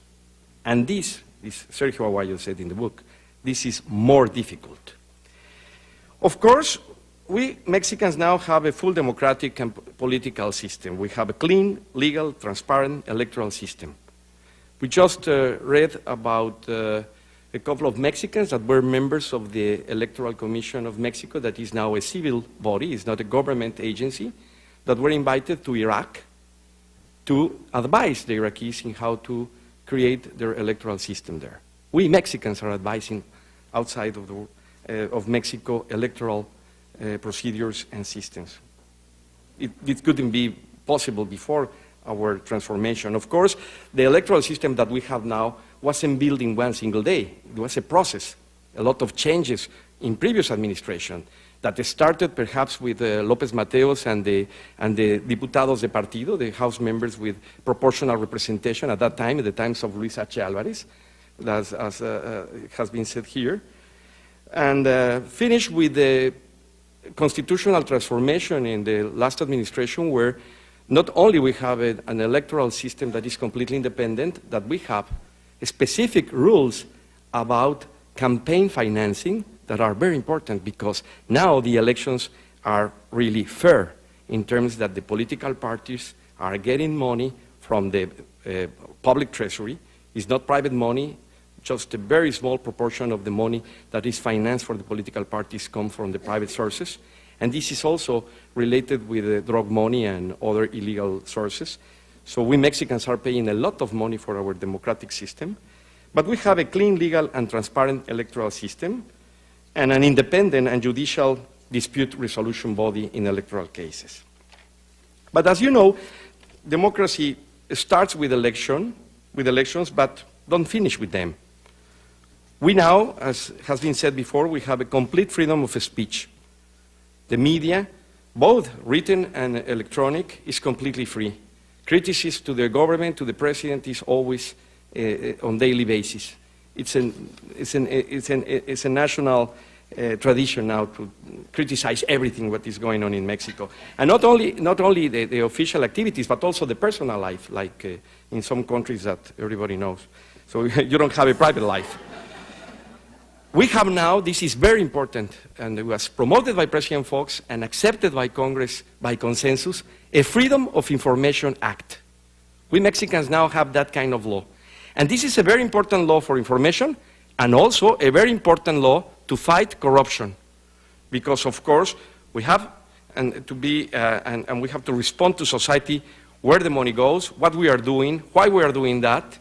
And this Sergio Aguayo said in the book, this is more difficult. Of course, we Mexicans now have a full democratic and political system. We have a clean, legal, transparent electoral system. We just read about a couple of Mexicans that were members of the Electoral Commission of Mexico, that is now a civil body, it's not a government agency, that were invited to Iraq to advise the Iraqis in how to create their electoral system there. We Mexicans are advising outside of Mexico electoral procedures and systems. It couldn't be possible before our transformation. Of course, the electoral system that we have now wasn't built in one single day. It was a process, a lot of changes in previous administration that started perhaps with López Mateos and the diputados de partido, the House members with proportional representation at that time, at the times of Luis H. Álvarez, as has been said here, and finished with the constitutional transformation in the last administration where not only we have an electoral system that is completely independent, that we have specific rules about campaign financing that are very important because now the elections are really fair in terms that the political parties are getting money from the public treasury. It's not private money, just a very small proportion of the money that is financed for the political parties comes from the private sources. And this is also related with drug money and other illegal sources. So we Mexicans are paying a lot of money for our democratic system. But we have a clean, legal, and transparent electoral system and an independent and judicial dispute resolution body in electoral cases. But as you know, democracy starts with elections, but don't finish with them. We now, as has been said before, we have a complete freedom of speech. The media, both written and electronic, is completely free. Criticism to the government, to the president, is always on daily basis. It's a national tradition now to criticize everything what is going on in Mexico. And not only the official activities, but also the personal life, like in some countries that everybody knows. So you don't have a private life. We have now, this is very important, and it was promoted by President Fox and accepted by Congress by consensus, a Freedom of Information Act. We Mexicans now have that kind of law. And this is a very important law for information and also a very important law to fight corruption. Because, of course, we have and we have to respond to society where the money goes, what we are doing, why we are doing that.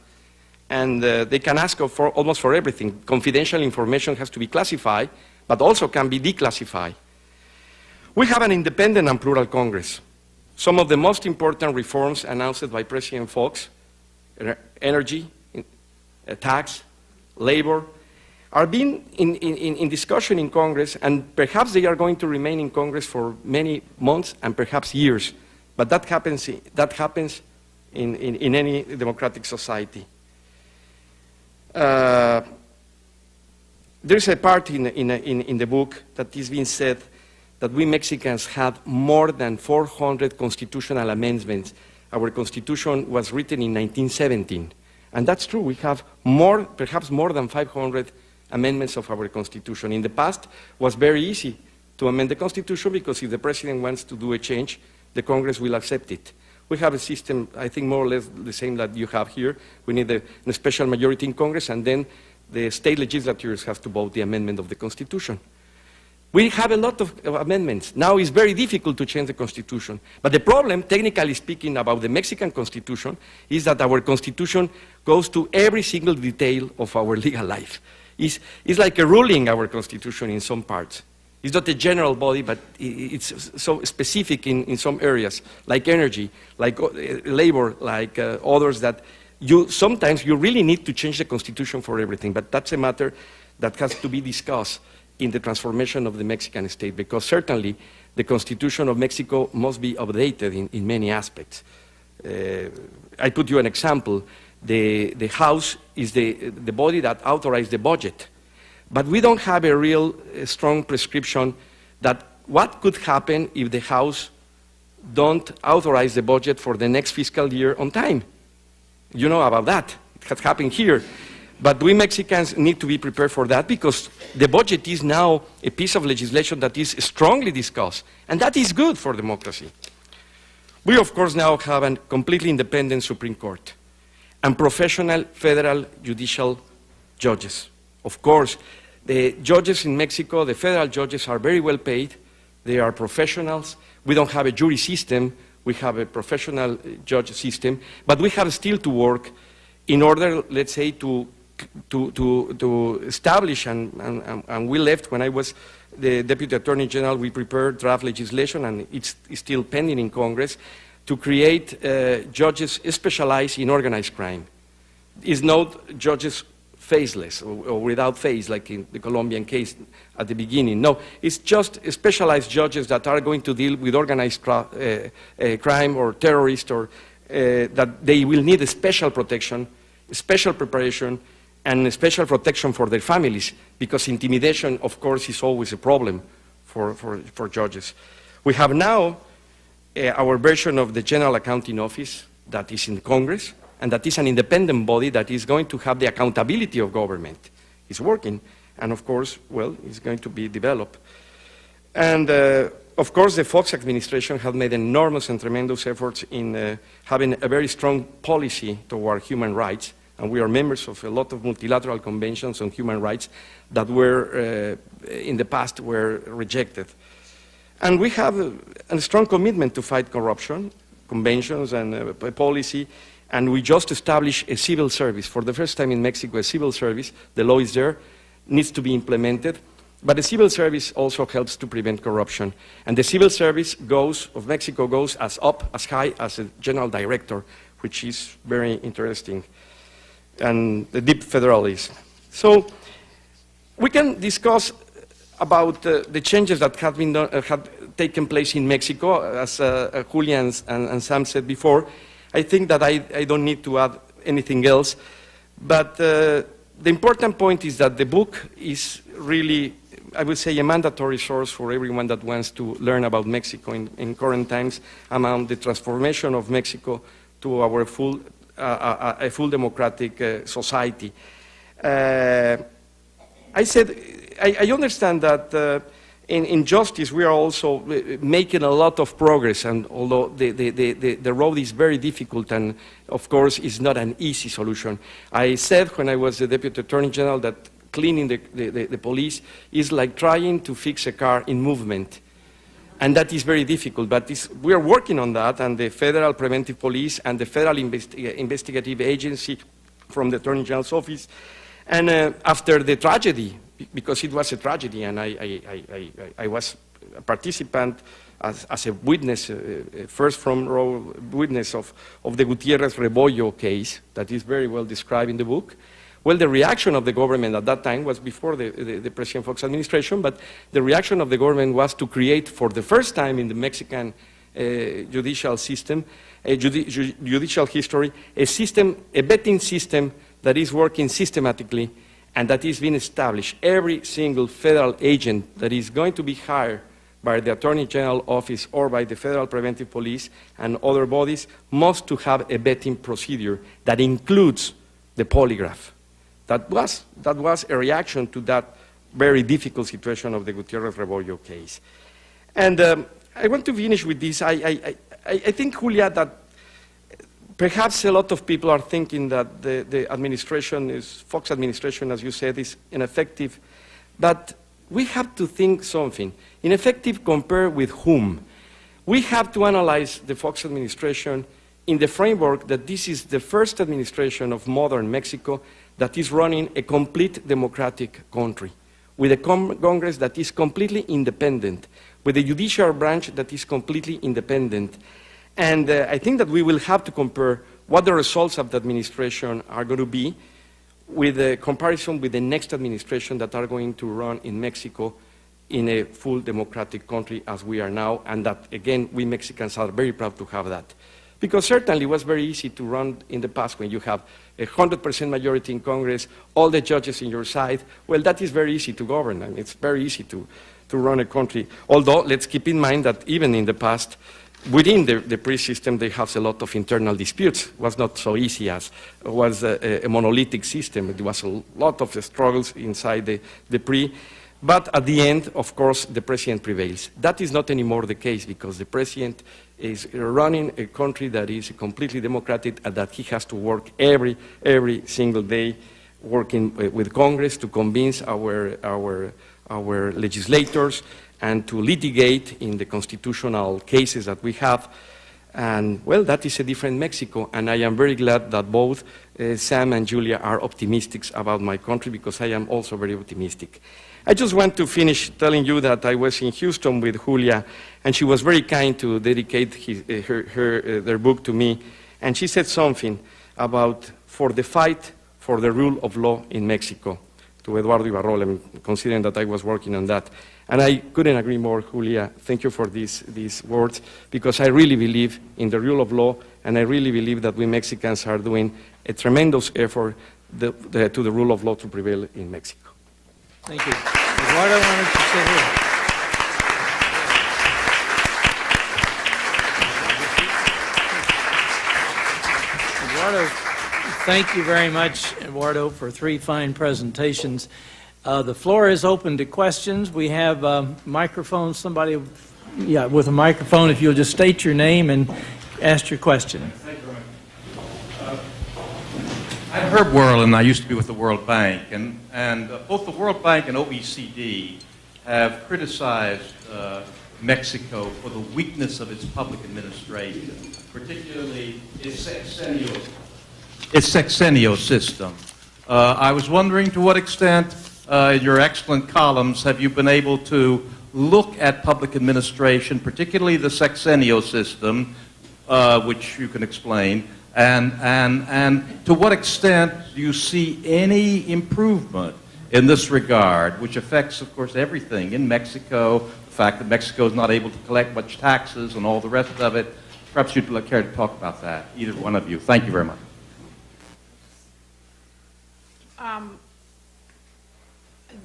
And they can ask for almost for everything. Confidential information has to be classified, but also can be declassified. We have an independent and plural Congress. Some of the most important reforms announced by President Fox, energy, tax, labor, are being in discussion in Congress, and perhaps they are going to remain in Congress for many months and perhaps years. But that happens in any democratic society. There's a part in the book that is being said that we Mexicans had more than 400 constitutional amendments. Our Constitution was written in 1917. And that's true. We have perhaps more than 500 amendments of our Constitution. In the past, it was very easy to amend the Constitution because if the President wants to do a change, the Congress will accept it. We have a system, I think, more or less the same that you have here. We need a special majority in Congress, and then the state legislatures have to vote the amendment of the Constitution. We have a lot of amendments. Now it's very difficult to change the Constitution. But the problem, technically speaking, about the Mexican Constitution is that our Constitution goes to every single detail of our legal life. It's like a ruling, our Constitution, in some parts. It's not a general body, but it's so specific in some areas, like energy, like labor, like others that sometimes you really need to change the Constitution for everything. But that's a matter that has to be discussed in the transformation of the Mexican state, because certainly the Constitution of Mexico must be updated in many aspects. I put you an example. The House is the body that authorizes the budget. But we don't have a real strong prescription that what could happen if the House don't authorize the budget for the next fiscal year on time. You know about that. It has happened here. But we Mexicans need to be prepared for that because the budget is now a piece of legislation that is strongly discussed. And that is good for democracy. We, of course, now have a completely independent Supreme Court and professional federal judicial judges. Of course, the judges in Mexico, the federal judges, are very well paid. They are professionals. We don't have a jury system. We have a professional judge system. But we have still to work in order, let's say, to establish, and we left when I was the Deputy Attorney General, we prepared draft legislation, and it's still pending in Congress, to create judges specialized in organized crime. It's not judges faceless or without face, like in the Colombian case at the beginning. No, it's just specialized judges that are going to deal with organized crime or terrorist, or that they will need a special protection, special preparation, and special protection for their families, because intimidation, of course, is always a problem for judges. We have now our version of the General Accounting Office that is in Congress, and that is an independent body that is going to have the accountability of government. It's working, and of course, well, it's going to be developed. And of course, the Fox administration has made enormous and tremendous efforts in having a very strong policy toward human rights, and we are members of a lot of multilateral conventions on human rights that were, in the past, were rejected. And we have a strong commitment to fight corruption, conventions and policy, and we just established a civil service. For the first time in Mexico, a civil service, the law is there, needs to be implemented, but the civil service also helps to prevent corruption. And the civil service of Mexico goes as high as a general director, which is very interesting, and the deep federalism. So we can discuss about the changes that have been have taken place in Mexico, as Julia and Sam said before. I think that I don't need to add anything else, but the important point is that the book is really, I would say, a mandatory source for everyone that wants to learn about Mexico in current times, among the transformation of Mexico to our a full democratic society. I said, I understand that in justice we are also making a lot of progress, and although the road is very difficult and of course is not an easy solution. I said when I was the Deputy Attorney General that cleaning the police is like trying to fix a car in movement. And that is very difficult, but we are working on that, and the Federal Preventive Police and the Federal Investigative Agency from the Attorney General's office. And after the tragedy, because it was a tragedy, and I was a participant as a witness, first from row witness of the Gutierrez Rebollo case that is very well described in the book. Well, the reaction of the government at that time was before the President Fox administration, but the reaction of the government was to create, for the first time in the Mexican judicial system, judicial history, a vetting system that is working systematically and that is being established. Every single federal agent that is going to be hired by the Attorney General Office or by the Federal Preventive Police and other bodies must to have a vetting procedure that includes the polygraph. That was a reaction to that very difficult situation of the Gutierrez Rebollo case. And I want to finish with this. I think, Julia, that perhaps a lot of people are thinking that the administration Fox administration, as you said, is ineffective. But we have to think something. Ineffective compared with whom? We have to analyze the Fox administration in the framework that this is the first administration of modern Mexico that is running a complete democratic country, with a Congress that is completely independent, with a judicial branch that is completely independent. And I think that we will have to compare what the results of the administration are going to be with a comparison with the next administration that are going to run in Mexico in a full democratic country as we are now, and that, again, we Mexicans are very proud to have that. Because certainly it was very easy to run in the past when you have 100% majority in Congress, all the judges in your side. Well, that is very easy to govern, and it's very easy to run a country. Although, let's keep in mind that even in the past, within the PRI system, they have a lot of internal disputes. It was not so easy as it was a monolithic system. It was a lot of struggles inside the PRI. But at the end, of course, the president prevails. That is not anymore the case, because the president is running a country that is completely democratic and that he has to work every single day working with Congress to convince our legislators and to litigate in the constitutional cases that we have. And, well, that is a different Mexico, and I am very glad that both Sam and Julia are optimistic about my country, because I am also very optimistic. I just want to finish telling you that I was in Houston with Julia, and she was very kind to dedicate their book to me, and she said something about for the fight for the rule of law in Mexico, to Eduardo Ibarrola, considering that I was working on that. And I couldn't agree more, Julia. Thank you for these words, because I really believe in the rule of law, and I really believe that we Mexicans are doing a tremendous effort to the rule of law to prevail in Mexico. Thank you. Eduardo, why don't you sit here? Eduardo, thank you very much, Eduardo, for 3 fine presentations. The floor is open to questions. We have a microphone. Somebody, with a microphone, if you'll just state your name and ask your question. Thank you very much. I'm Herb Whirl, and I used to be with the World Bank, and both the World Bank and OECD have criticized Mexico for the weakness of its public administration, particularly its sexennial system. I was wondering to what extent, in your excellent columns, have you been able to look at public administration, particularly the sexennial system, which you can explain, and to what extent do you see any improvement in this regard, which affects, of course, everything in Mexico, the fact that Mexico is not able to collect much taxes and all the rest of it. Perhaps you'd care to talk about that, either one of you. Thank you very much.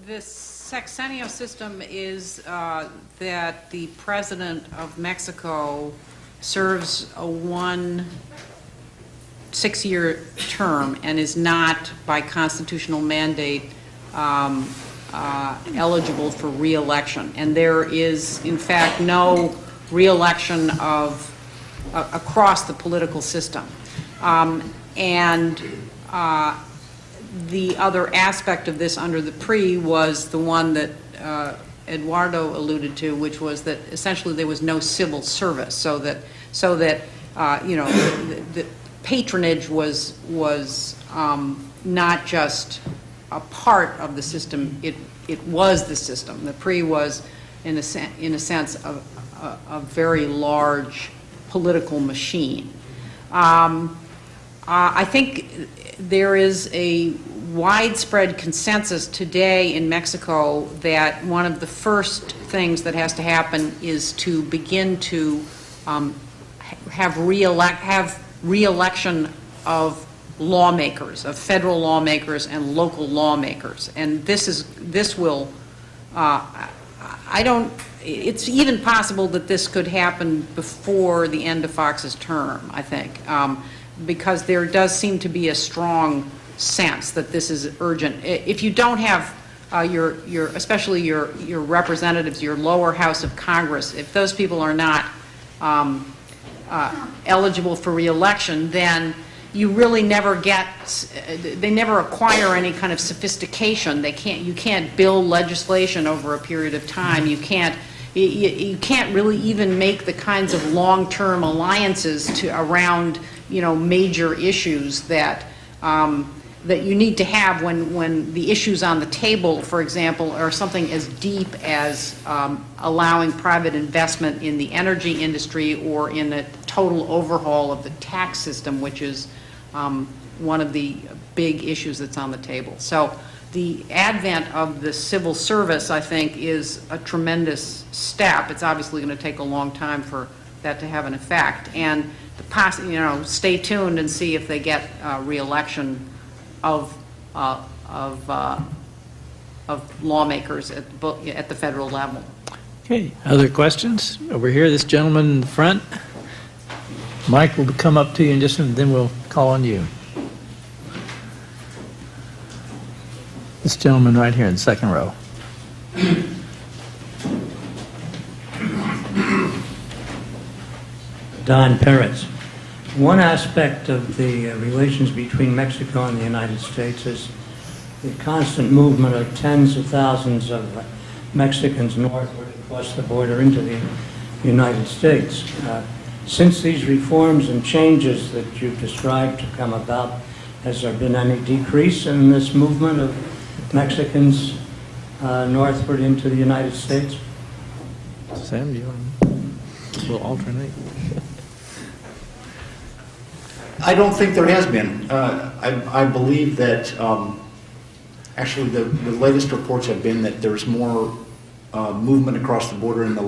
The sexennial system is that the president of Mexico serves a 1 6-year term and is not, by constitutional mandate, eligible for re-election. And there is, in fact, no re-election of across the political system. The other aspect of this under the PRI was the one that Eduardo alluded to, which was that essentially there was no civil service, so that you know, the patronage was not just a part of the system; it was the system. The PRI was, in a sense, a very large political machine. I think there is a widespread consensus today in Mexico that one of the first things that has to happen is to begin to have re-election of lawmakers, of federal lawmakers and local lawmakers, and this will. It's even possible that this could happen before the end of Fox's term, I think, because there does seem to be a strong sense that this is urgent. If you don't have especially your representatives, your lower house of Congress, if those people are not eligible for re-election, then you really never they never acquire any kind of sophistication. You can't build legislation over a period of time. You can't really even make the kinds of long-term alliances around, you know, major issues that that you need to have when the issues on the table, for example, are something as deep as allowing private investment in the energy industry or in a total overhaul of the tax system, which is one of the big issues that's on the table. So the advent of the civil service, I think, is a tremendous step. It's obviously going to take a long time for that to have an effect. And stay tuned and see if they get re-election of lawmakers at the federal level. Okay, other questions? Over here, this gentleman in the front. Mike will come up to you in just a minute, then we'll call on you. This gentleman right here in the second row. Don Peretz. One aspect of the relations between Mexico and the United States is the constant movement of tens of thousands of Mexicans northward across the border into the United States. Since these reforms and changes that you've described to come about, has there been any decrease in this movement of Mexicans northward into the United States? Sam, do you want to alternate? I don't think there has been. I believe that actually the latest reports have been that there's more movement across the border in the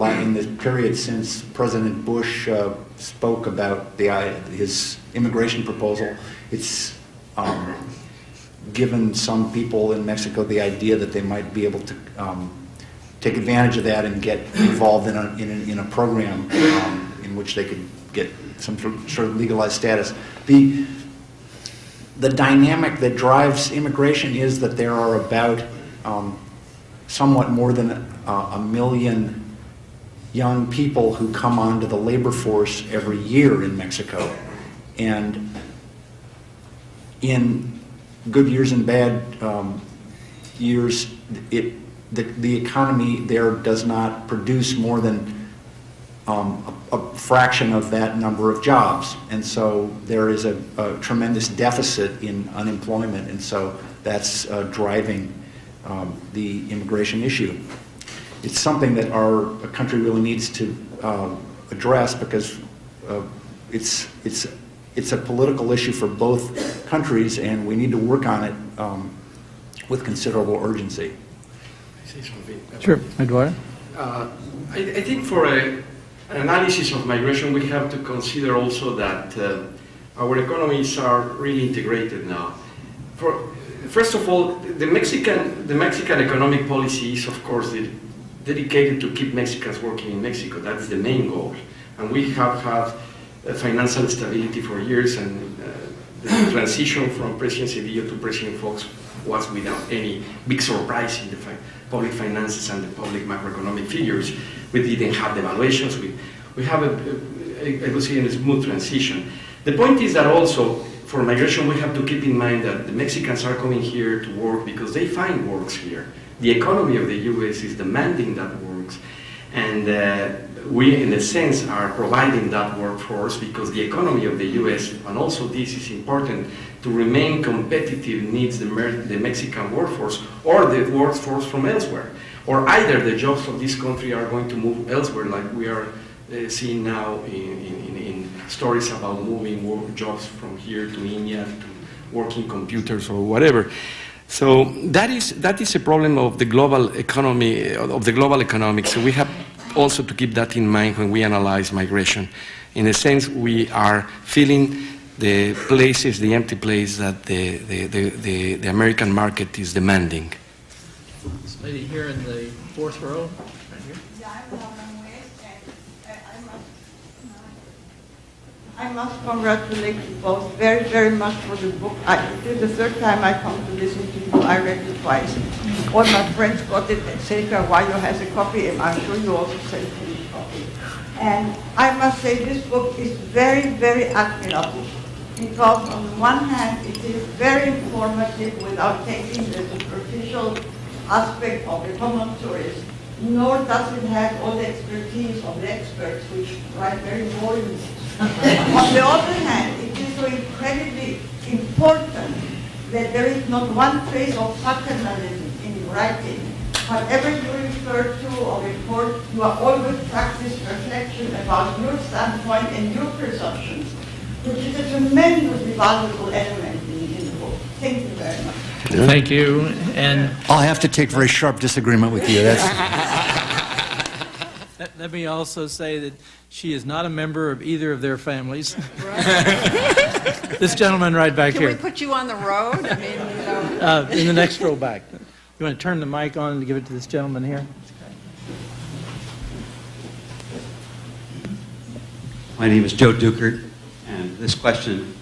period since President Bush spoke about his immigration proposal. It's given some people in Mexico the idea that they might be able to take advantage of that and get involved in a program in which they could get some sort of legalized status. the dynamic that drives immigration is that there are about somewhat more than a million young people who come onto the labor force every year in Mexico. And in good years and bad years, the economy there does not produce more than a fraction of that number of jobs. And so there is a tremendous deficit in unemployment, and so that's driving the immigration issue. It's something that our country really needs to address, because it's a political issue for both countries, and we need to work on it with considerable urgency. Sure, Eduardo. I think for an analysis of migration, we have to consider also that our economies are really integrated now. First of all, the Mexican economic policy is, of course, dedicated to keep Mexicans working in Mexico. That's the main goal. And we have had financial stability for years, and the transition from President Cedillo to President Fox was without any big surprise in the public finances and the public macroeconomic figures. We didn't have devaluations. We have a smooth transition. The point is that also for migration we have to keep in mind that the Mexicans are coming here to work because they find works here. The economy of the U.S. is demanding that works, and we, in a sense, are providing that workforce because the economy of the U.S., and also this is important, to remain competitive needs the Mexican workforce or the workforce from elsewhere. Or either the jobs of this country are going to move elsewhere, like we are seeing now in stories about moving jobs from here to India to working computers or whatever. So that is a problem of the global economy, of the global economics. So we have also to keep that in mind when we analyze migration. In a sense, we are filling the places, the empty place that the American market is demanding. This lady here in the fourth row, right here. I must congratulate you both very, very much for the book. It is the third time I come to listen to you. I read it twice. All my friends got it. Sergio Aguayo has a copy, and I'm sure you also sent me a copy. And I must say this book is very, very admirable, because on the one hand it is very informative without taking the superficial aspect of the common tourist, nor does it have all the expertise of the experts, which write very boring books. On the other hand, it is so incredibly important that there is not one trace of paternalism in writing. Whatever you refer to or report, you are always practice reflection about your standpoint and your perceptions, which is a tremendously valuable element in the book. Thank you very much. Thank you. And I'll have to take very sharp disagreement with you. let me also say that she is not a member of either of their families. This gentleman right back here. Can we put you on the road? I mean, you know. In the next row back. You want to turn the mic on and give it to this gentleman here? My name is Joe Dukert, and this question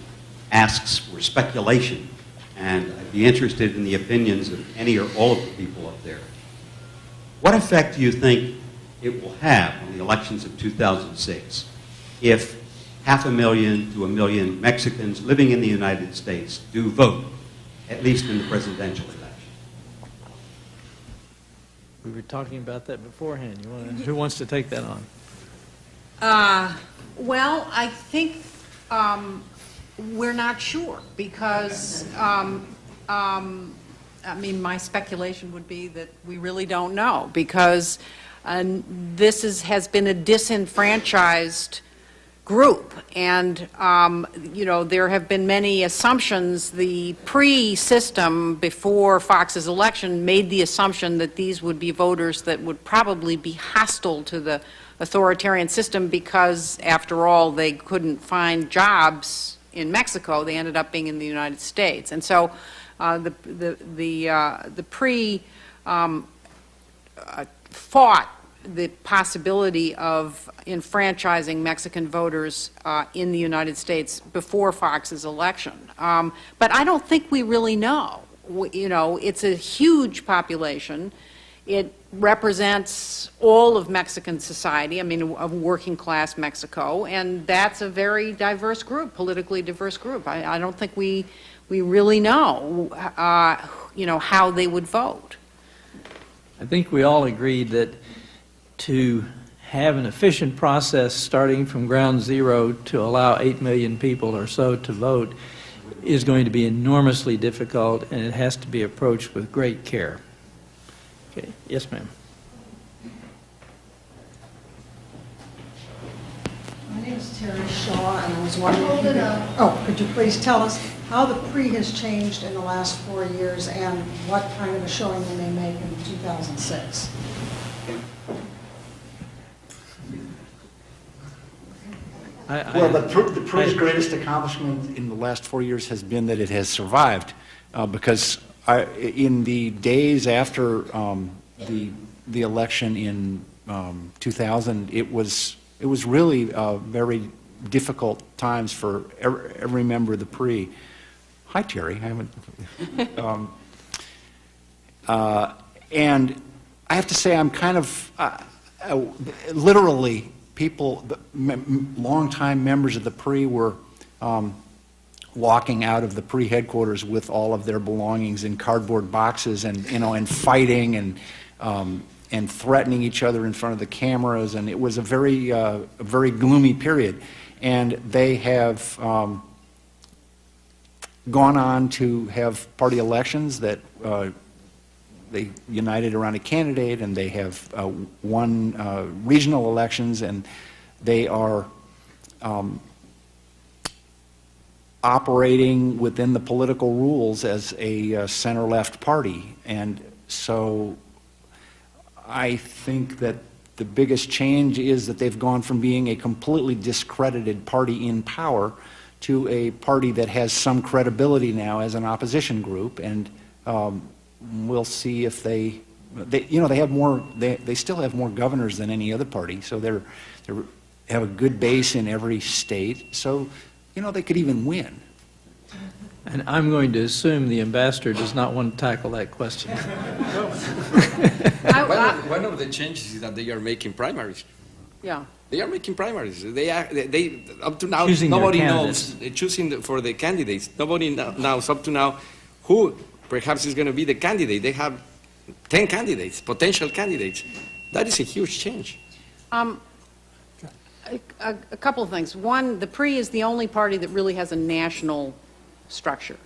asks for speculation, and I'd be interested in the opinions of any or all of the people up there. What effect do you think it will have on the elections of 2006 if 500,000 to 1 million Mexicans living in the United States do vote, at least in the presidential election? We were talking about that beforehand. Who wants to take that on? Well, I think we're not sure, because I mean, my speculation would be that we really don't know, because this has been a disenfranchised group, and you know, there have been many assumptions. The pre-system before Fox's election made the assumption that these would be voters that would probably be hostile to the authoritarian system, because after all, they couldn't find jobs in Mexico. They ended up being in the United States, and so the pre fought the possibility of enfranchising Mexican voters in the United States before Fox's election. But I don't think we really know. You know, it's a huge population. It represents all of Mexican society, I mean, of working class Mexico, and that's a very diverse group, politically diverse group. I don't think we really know, you know, how they would vote. I think we all agreed that to have an efficient process starting from ground zero to allow 8 million people or so to vote is going to be enormously difficult, and it has to be approached with great care. Okay. Yes, ma'am. My name is Terry Shaw, and I was wondering if you could, could you please tell us how the PRI has changed in the last 4 years and what kind of a showing they may make in 2006? Well, the PRI's greatest accomplishment in the last 4 years has been that it has survived, because in the days after the election in 2000, it was really very difficult times for every member of the PRI. Hi, Terry. I haven't. And I have to say, I'm kind of literally. People, longtime members of the PRI were walking out of the PRI headquarters with all of their belongings in cardboard boxes, and and fighting and threatening each other in front of the cameras, and it was a very gloomy period. And they have gone on to have party elections that. They united around a candidate, and they have won regional elections, and they are operating within the political rules as a center-left party. And so I think that the biggest change is that they've gone from being a completely discredited party in power to a party that has some credibility now as an opposition group. And we'll see if they have more. They still have more governors than any other party, so they have a good base in every state. So, they could even win. And I'm going to assume the ambassador does not want to tackle that question. One of the changes is that they are making primaries. Yeah. They are making primaries. They up to now Choosing nobody knows choosing for the candidates. Nobody knows up to now who. Perhaps it's going to be the candidate. They have 10 candidates, potential candidates. That is a huge change. A couple of things. One, the PRI is the only party that really has a national structure.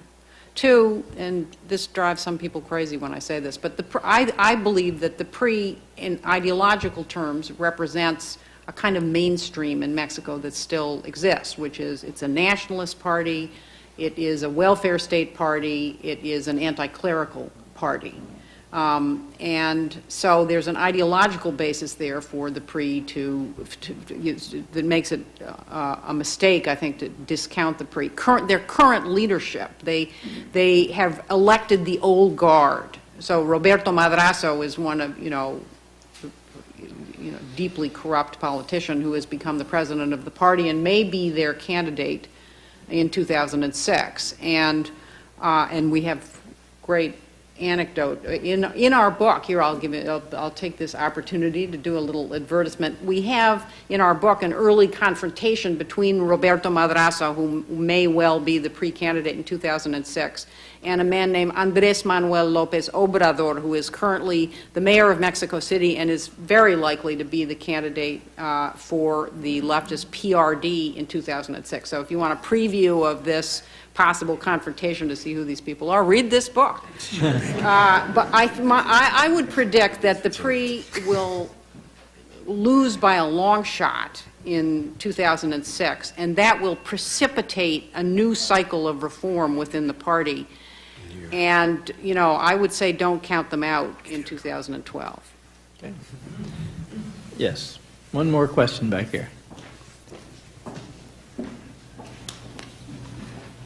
Two, and this drives some people crazy when I say this, but I believe that the PRI, in ideological terms, represents a kind of mainstream in Mexico that still exists, which is it's a nationalist party. It is a welfare state party. It is an anti-clerical party. And so there's an ideological basis there for the PRI that makes it a mistake, I think, to discount the PRI. Their current leadership, they have elected the old guard. So Roberto Madrazo is one of, deeply corrupt politician who has become the president of the party and may be their candidate in 2006, and we have great anecdote in our book. Here, I'll take this opportunity to do a little advertisement. We have in our book an early confrontation between Roberto Madrazo, who may well be the pre-candidate in 2006, and a man named Andrés Manuel López Obrador, who is currently the mayor of Mexico City and is very likely to be the candidate for the leftist PRD in 2006. So if you want a preview of this possible confrontation to see who these people are, read this book. But I would predict that the PRI will lose by a long shot in 2006, and that will precipitate a new cycle of reform within the party. And, I would say don't count them out in 2012. Okay. Yes. One more question back here.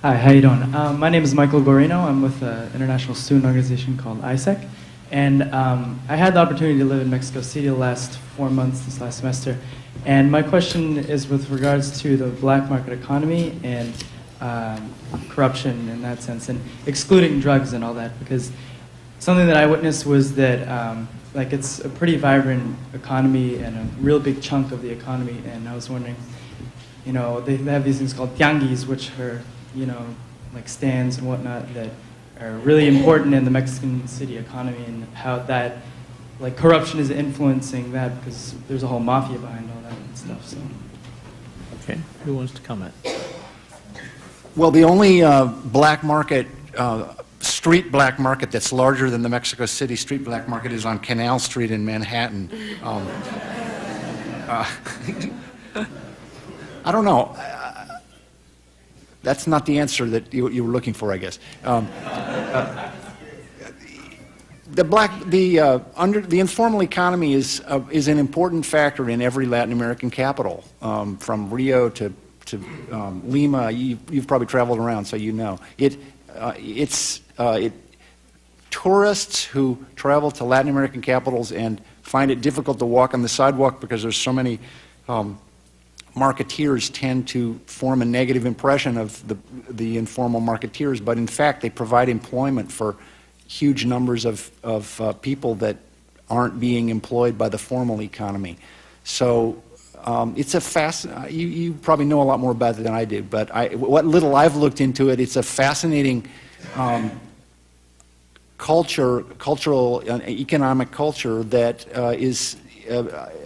Hi, how you doing? My name is Michael Gorino. I'm with an international student organization called ISEC. And I had the opportunity to live in Mexico City the last 4 months this last semester. And my question is with regards to the black market economy and corruption in that sense, and excluding drugs and all that, because something that I witnessed was that like it's a pretty vibrant economy and a real big chunk of the economy. And I was wondering, you know, they have these things called tianguis, which are, you know, like stands and whatnot that are really important in the Mexican city economy, and how that, like, corruption is influencing that, because there's a whole mafia behind all that and stuff. So. Okay, who wants to comment? Well, the only black market, street black market that's larger than the Mexico City street black market is on Canal Street in Manhattan. I don't know. That's not the answer that you were looking for, I guess. The informal economy is an important factor in every Latin American capital, from Rio to Lima. You've probably traveled around, so you know. Tourists who travel to Latin American capitals and find it difficult to walk on the sidewalk because there's so many marketeers tend to form a negative impression of the informal marketeers, but in fact they provide employment for huge numbers of people that aren't being employed by the formal economy. So it's a you probably know a lot more about it than I do, but what little I've looked into it, it's a fascinating cultural and economic culture that is,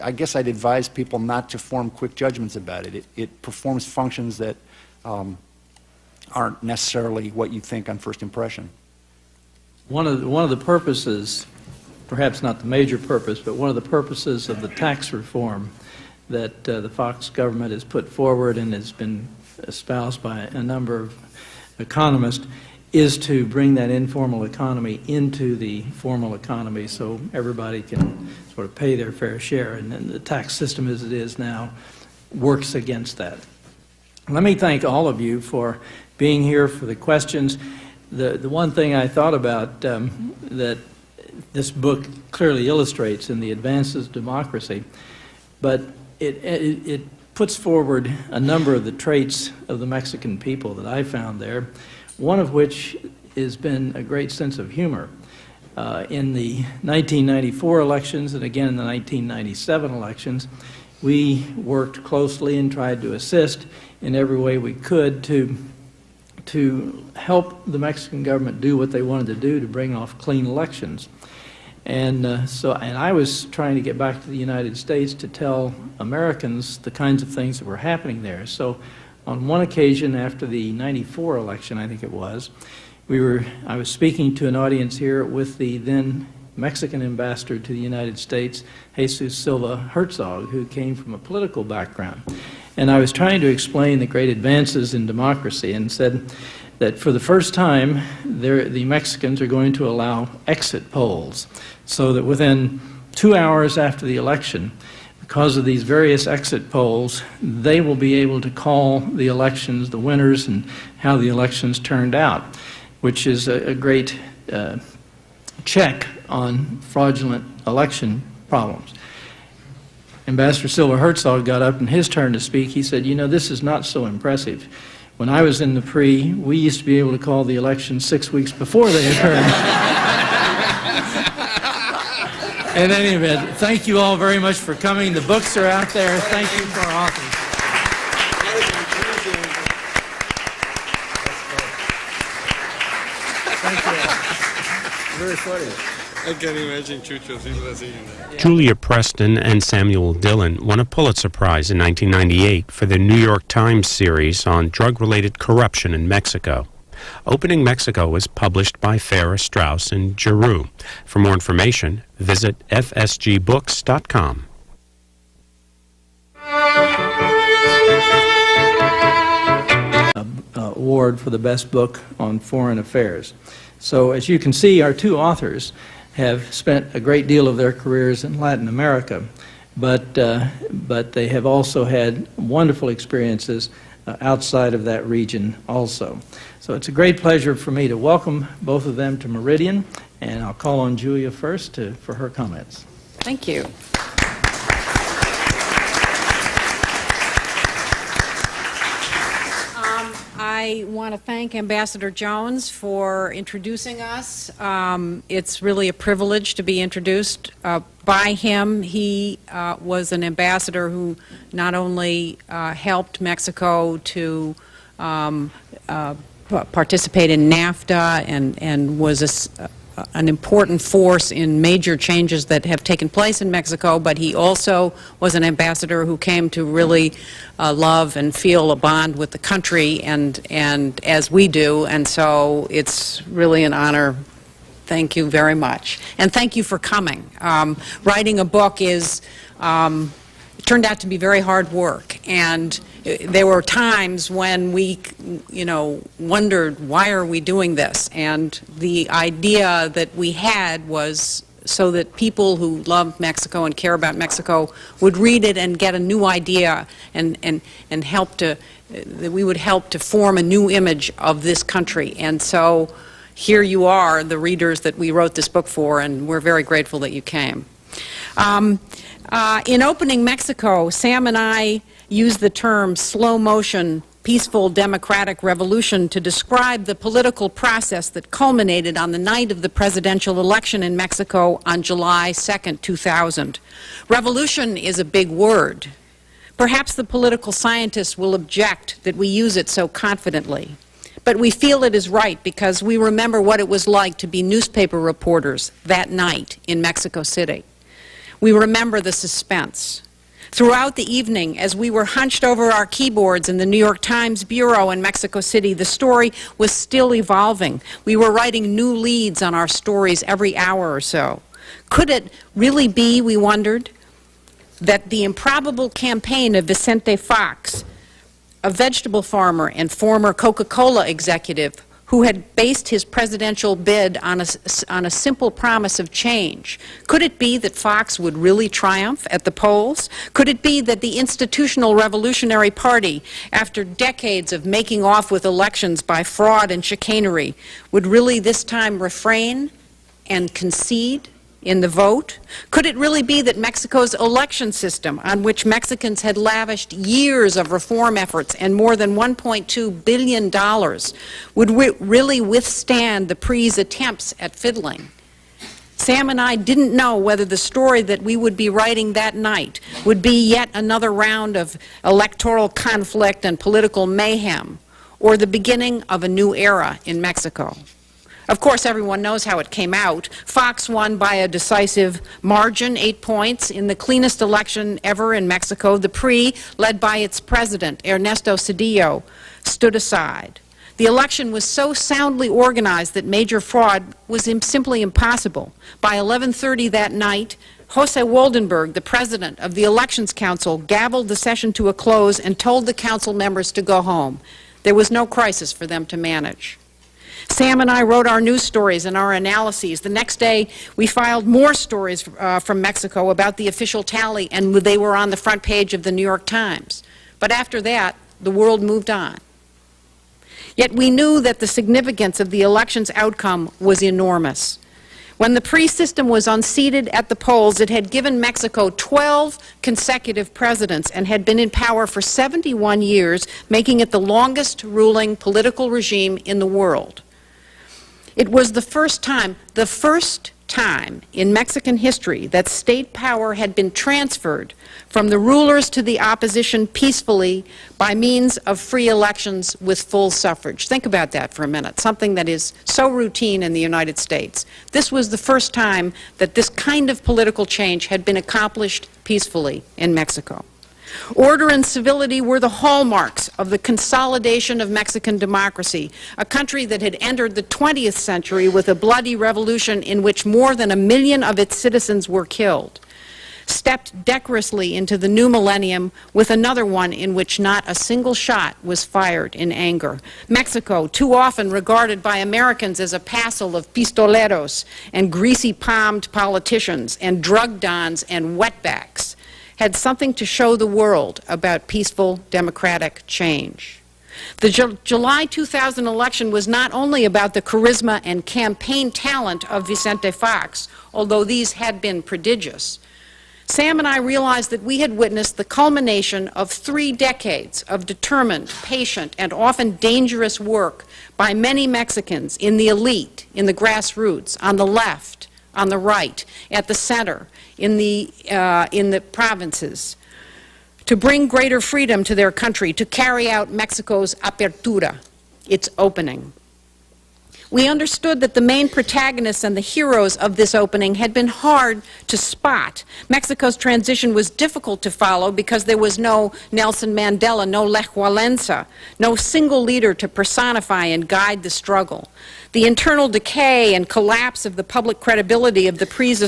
I guess I'd advise people not to form quick judgments about it. It performs functions that aren't necessarily what you think on first impression. One of the purposes, perhaps not the major purpose, but one of the purposes of the tax reform that the Fox government has put forward and has been espoused by a number of economists is to bring that informal economy into the formal economy so everybody can sort of pay their fair share. And then the tax system as it is now works against that. Let me thank all of you for being here, for the questions. The one thing I thought about that this book clearly illustrates in the advances of democracy, but it puts forward a number of the traits of the Mexican people that I found there, one of which has been a great sense of humor. In the 1994 elections and again in the 1997 elections, we worked closely and tried to assist in every way we could to help the Mexican government do what they wanted to do to bring off clean elections. And I was trying to get back to the United States to tell Americans the kinds of things that were happening there. So on one occasion after the 94 election, I think it was, I was speaking to an audience here with the then Mexican ambassador to the United States, Jesus Silva Herzog, who came from a political background. And I was trying to explain the great advances in democracy and said that for the first time, the Mexicans are going to allow exit polls, so that within 2 hours after the election, because of these various exit polls, they will be able to call the elections, the winners, and how the elections turned out, which is a great check on fraudulent election problems. Ambassador Silva Herzog got up in his turn to speak. He said, you know, this is not so impressive. When I was in the PRI, we used to be able to call the elections 6 weeks before they occurred. In any event, thank you all very much for coming. The books are out there. Thank you for our authors. Thank you. Very funny. I can imagine Chucho Silva saying that. Julia Preston and Samuel Dillon won a Pulitzer Prize in 1998 for their New York Times series on drug-related corruption in Mexico. Opening Mexico was published by Farrar, Straus, and Giroux. For more information, visit fsgbooks.com. Award for the best book on foreign affairs. So as you can see, our two authors have spent a great deal of their careers in Latin America, but they have also had wonderful experiences outside of that region also. So it's a great pleasure for me to welcome both of them to Meridian, and I'll call on Julia first for her comments. Thank you. I want to thank Ambassador Jones for introducing us. It's really a privilege to be introduced by him. He was an ambassador who not only helped Mexico to participate in NAFTA and was an important force in major changes that have taken place in Mexico, but he also was an ambassador who came to really love and feel a bond with the country, and as we do, and so it's really an honor. Thank you very much, and thank you for coming. Writing a book is it turned out to be very hard work, and there were times when we, wondered, why are we doing this? And the idea that we had was so that people who love Mexico and care about Mexico would read it and get a new idea and help to, that we would help to form a new image of this country. And so here you are, the readers that we wrote this book for, and we're very grateful that you came. In opening Mexico, Sam and I used the term slow motion, peaceful democratic revolution to describe the political process that culminated on the night of the presidential election in Mexico on July 2nd, 2000. Revolution is a big word. Perhaps the political scientists will object that we use it so confidently. But we feel it is right because we remember what it was like to be newspaper reporters that night in Mexico City. We remember the suspense. Throughout the evening, as we were hunched over our keyboards in the New York Times bureau in Mexico City, the story was still evolving. We were writing new leads on our stories every hour or so. Could it really be, we wondered, that the improbable campaign of Vicente Fox, a vegetable farmer and former Coca-Cola executive, who had based his presidential bid on a simple promise of change. Could it be that Fox would really triumph at the polls? Could it be that the Institutional Revolutionary Party, after decades of making off with elections by fraud and chicanery, would really this time refrain and concede in the vote? Could it really be that Mexico's election system, on which Mexicans had lavished years of reform efforts and more than $1.2 billion, would really withstand the PRI's attempts at fiddling? Sam and I didn't know whether the story that we would be writing that night would be yet another round of electoral conflict and political mayhem, or the beginning of a new era in Mexico. Of course, everyone knows how it came out. Fox won by a decisive margin, 8 points, in the cleanest election ever in Mexico. The PRI, led by its president, Ernesto Zedillo, stood aside. The election was so soundly organized that major fraud was simply impossible. By 11:30 that night, Jose Waldenberg, the president of the Elections Council, gavelled the session to a close and told the council members to go home. There was no crisis for them to manage. Sam and I wrote our news stories and our analyses. The next day, we filed more stories from Mexico about the official tally, and they were on the front page of the New York Times. But after that, the world moved on. Yet we knew that the significance of the election's outcome was enormous. When the PRI system was unseated at the polls, it had given Mexico 12 consecutive presidents and had been in power for 71 years, making it the longest ruling political regime in the world. It was the first time in Mexican history that state power had been transferred from the rulers to the opposition peacefully by means of free elections with full suffrage. Think about that for a minute, something that is so routine in the United States. This was the first time that this kind of political change had been accomplished peacefully in Mexico. Order and civility were the hallmarks of the consolidation of Mexican democracy, a country that had entered the 20th century with a bloody revolution in which more than 1 million of its citizens were killed, stepped decorously into the new millennium with another one in which not a single shot was fired in anger. Mexico, too often regarded by Americans as a passel of pistoleros and greasy-palmed politicians and drug dons and wetbacks, had something to show the world about peaceful democratic change. The July 2000 election was not only about the charisma and campaign talent of Vicente Fox, although these had been prodigious. Sam and I realized that we had witnessed the culmination of 3 decades of determined, patient, and often dangerous work by many Mexicans in the elite, in the grassroots, on the left, on the right, at the center, in the provinces, to bring greater freedom to their country, to carry out Mexico's apertura, its opening. We understood that the main protagonists and the heroes of this opening had been hard to spot. Mexico's transition was difficult to follow because there was no Nelson Mandela, no Lech Walesa, no single leader to personify and guide the struggle. The internal decay and collapse of the public credibility of the PRI's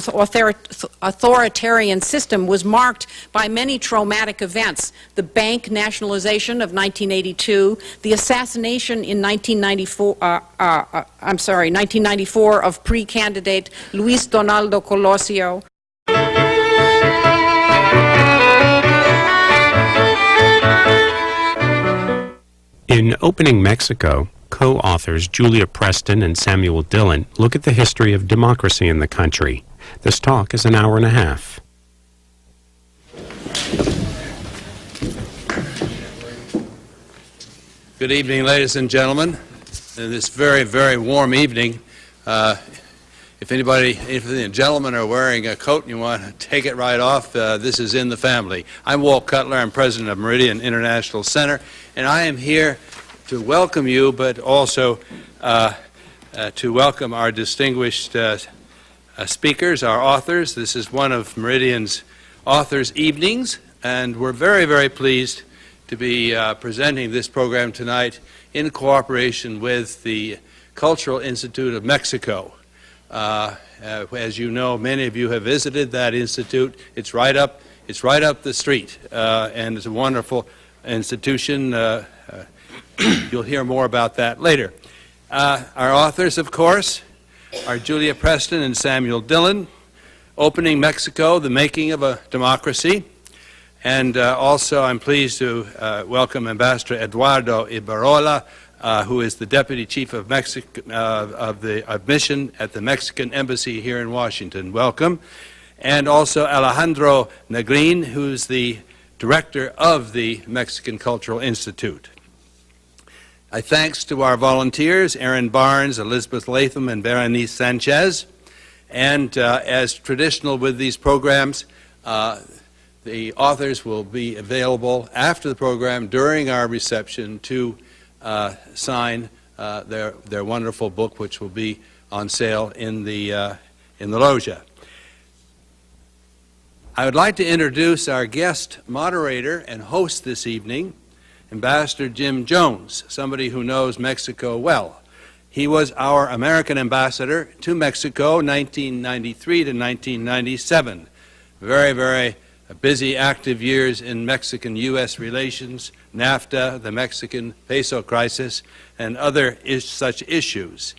authoritarian system was marked by many traumatic events: the bank nationalization of 1982, the assassination in 1994 of PRI candidate Luis Donaldo Colosio. In Opening Mexico, co-authors Julia Preston and Samuel Dillon look at the history of democracy in the country. This talk is an hour and a half. Good evening, ladies and gentlemen. This very, very warm evening. If any of the gentlemen are wearing a coat and you want to take it right off, this is in the family. I'm Walt Cutler. I'm president of Meridian International Center, and I am here to welcome you, but also to welcome our distinguished speakers, our authors. This is one of Meridian's authors' evenings, and we're very, very pleased to be presenting this program tonight in cooperation with the Cultural Institute of Mexico. As you know, many of you have visited that institute. It's right up the street, and it's a wonderful institution. You'll hear more about that later. Our authors, of course, are Julia Preston and Samuel Dillon, Opening Mexico, The Making of a Democracy. And also I'm pleased to welcome Ambassador Eduardo Ibarrola, who is the Deputy Chief of Mission at the Mexican Embassy here in Washington. Welcome. And also Alejandro Negrin, who's the Director of the Mexican Cultural Institute. Thanks to our volunteers, Aaron Barnes, Elizabeth Latham, and Berenice Sanchez. And as traditional with these programs, the authors will be available after the program during our reception to sign their wonderful book, which will be on sale in the loggia. I would like to introduce our guest moderator and host this evening, Ambassador Jim Jones, somebody who knows Mexico well. He was our American ambassador to Mexico, 1993 to 1997. Very, very busy, active years in Mexican-U.S. relations, NAFTA, the Mexican peso crisis, and other such issues.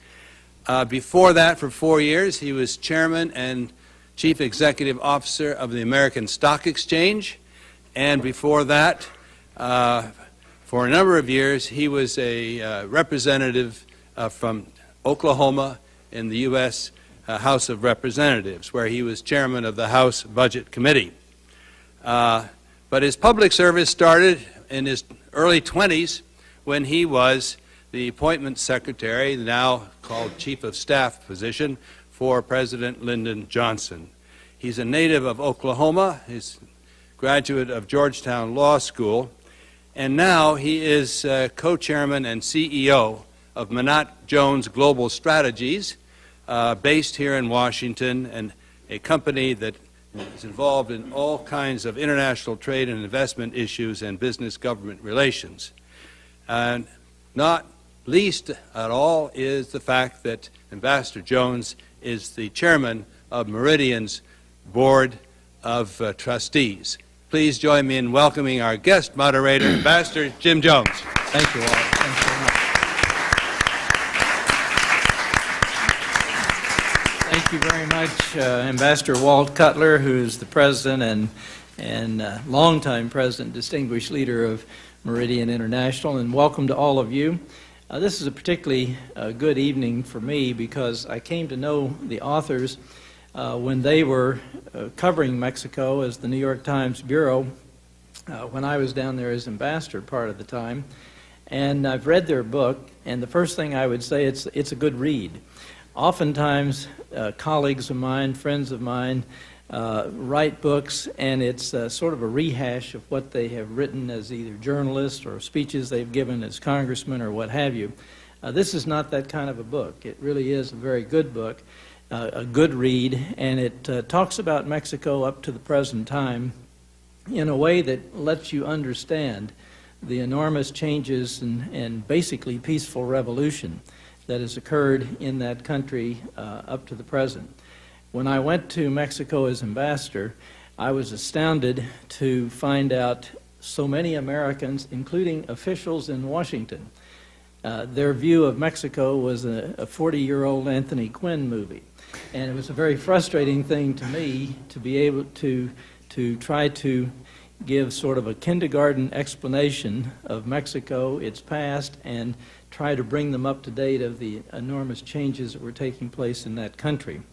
Before that, for 4 years, he was chairman and chief executive officer of the American Stock Exchange. And before that, for a number of years, he was a representative from Oklahoma in the U.S. House of Representatives, where he was chairman of the House Budget Committee. But his public service started in his early 20s when he was the appointments secretary, now called chief of staff position, for President Lyndon Johnson. He's a native of Oklahoma. He's a graduate of Georgetown Law School. And now he is co-chairman and CEO of Manat Jones Global Strategies, based here in Washington, and a company that is involved in all kinds of international trade and investment issues and business-government relations. And not least at all is the fact that Ambassador Jones is the chairman of Meridian's Board of Trustees. Please join me in welcoming our guest moderator, Ambassador Jim Jones. Thank you, Walt. Thanks very much. Thank you very much, Ambassador Walt Cutler, who's the president and longtime president, distinguished leader of Meridian International, and welcome to all of you. This is a particularly good evening for me because I came to know the authors when they were covering Mexico as the New York Times Bureau when I was down there as ambassador part of the time. And I've read their book, and the first thing I would say, it's a good read. Oftentimes, colleagues of mine, friends of mine, write books, and it's sort of a rehash of what they have written as either journalists or speeches they've given as congressmen or what have you. This is not that kind of a book. It really is a very good book, a good read, and it talks about Mexico up to the present time in a way that lets you understand the enormous changes and basically peaceful revolution that has occurred in that country up to the present. When I went to Mexico as ambassador, I was astounded to find out so many Americans, including officials in Washington, their view of Mexico was a 40-year-old Anthony Quinn movie. And it was a very frustrating thing to me to be able to try to give sort of a kindergarten explanation of Mexico, its past, and try to bring them up to date of the enormous changes that were taking place in that country.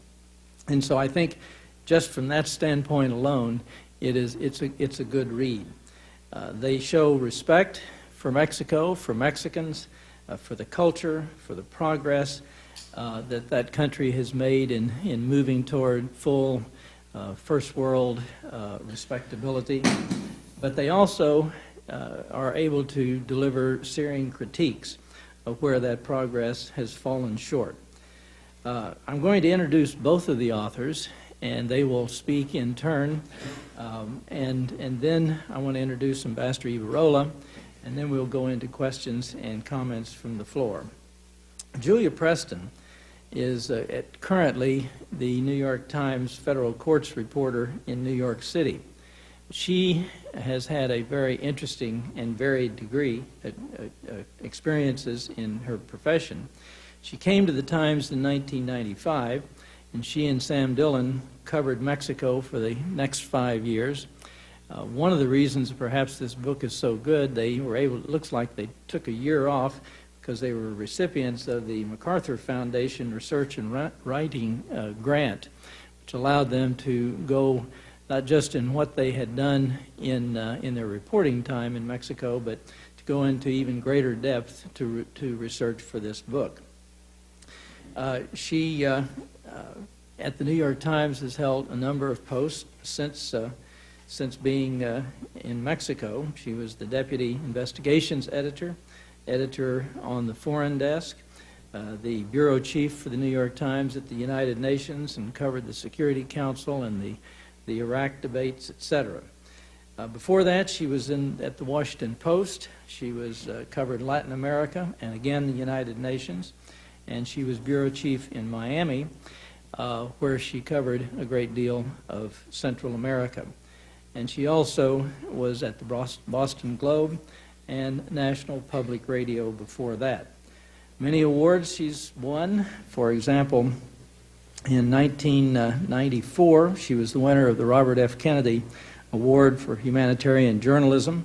And so I think just from that standpoint alone, it's a good read. They show respect for Mexico, for Mexicans, for the culture, for the progress that country has made in moving toward full first world respectability. But they also are able to deliver searing critiques of where that progress has fallen short. I'm going to introduce both of the authors, and they will speak in turn. And then I want to introduce Ambassador Ibarrola, and then we'll go into questions and comments from the floor. Julia Preston is currently the New York Times Federal Courts reporter in New York City. She has had a very interesting and varied degree experiences in her profession. She came to the Times in 1995, and she and Sam Dillon covered Mexico for the next 5 years. One of the reasons perhaps this book is so good, they were able, it looks like they took a year off because they were recipients of the MacArthur Foundation Research and Writing grant, which allowed them to go not just in what they had done in their reporting time in Mexico, but to go into even greater depth to research for this book. She, at the New York Times, has held a number of posts since being in Mexico. She was the Deputy Investigations Editor, editor on the Foreign Desk, the Bureau Chief for the New York Times at the United Nations, and covered the Security Council and the Iraq debates, etc. Before that, she was at the Washington Post. She was covered Latin America and again the United Nations. And she was bureau chief in Miami, where she covered a great deal of Central America. And she also was at the Boston Globe and National Public Radio before that. Many awards she's won. For example, in 1994, she was the winner of the Robert F. Kennedy Award for Humanitarian Journalism.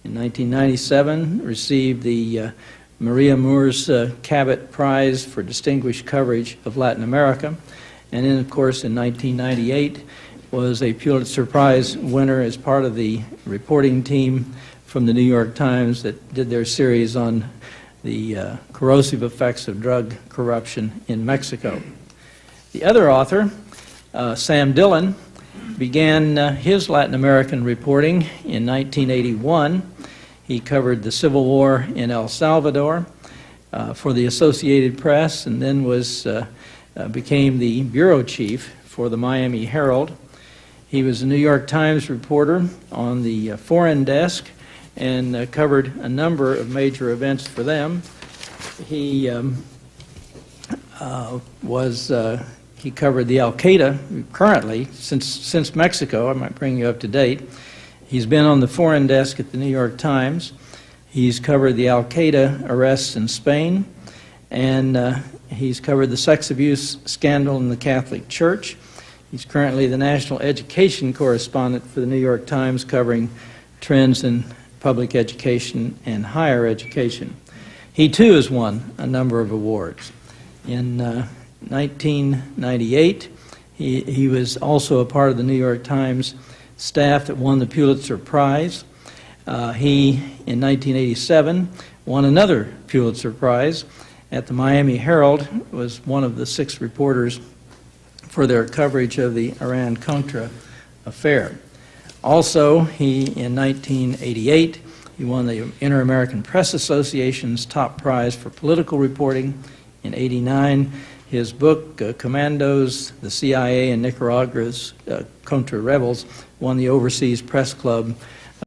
In 1997, received the Maria Moore's Cabot Prize for distinguished coverage of Latin America. And then, of course, in 1998, was a Pulitzer Prize winner as part of the reporting team from the New York Times that did their series on the corrosive effects of drug corruption in Mexico. The other author, Sam Dillon, began his Latin American reporting in 1981. He covered the Civil War in El Salvador for the Associated Press, and then became the bureau chief for the Miami Herald. He was a New York Times reporter on the Foreign Desk and covered a number of major events for them. He covered the Al-Qaeda currently since Mexico. I might bring you up to date. He's been on the Foreign Desk at the New York Times. He's covered the Al-Qaeda arrests in Spain, and he's covered the sex abuse scandal in the Catholic Church. He's currently the national education correspondent for the New York Times, covering trends in public education and higher education. He too has won a number of awards. In 1998, he was also a part of the New York Times staff that won the Pulitzer Prize. He, in 1987, won another Pulitzer Prize at the Miami Herald, was one of the 6 reporters for their coverage of the Iran-Contra affair. Also, in 1988, he won the Inter-American Press Association's top prize for political reporting. In 1989, his book, Commandos, the CIA and Nicaragua's Contra Rebels, won the Overseas Press Club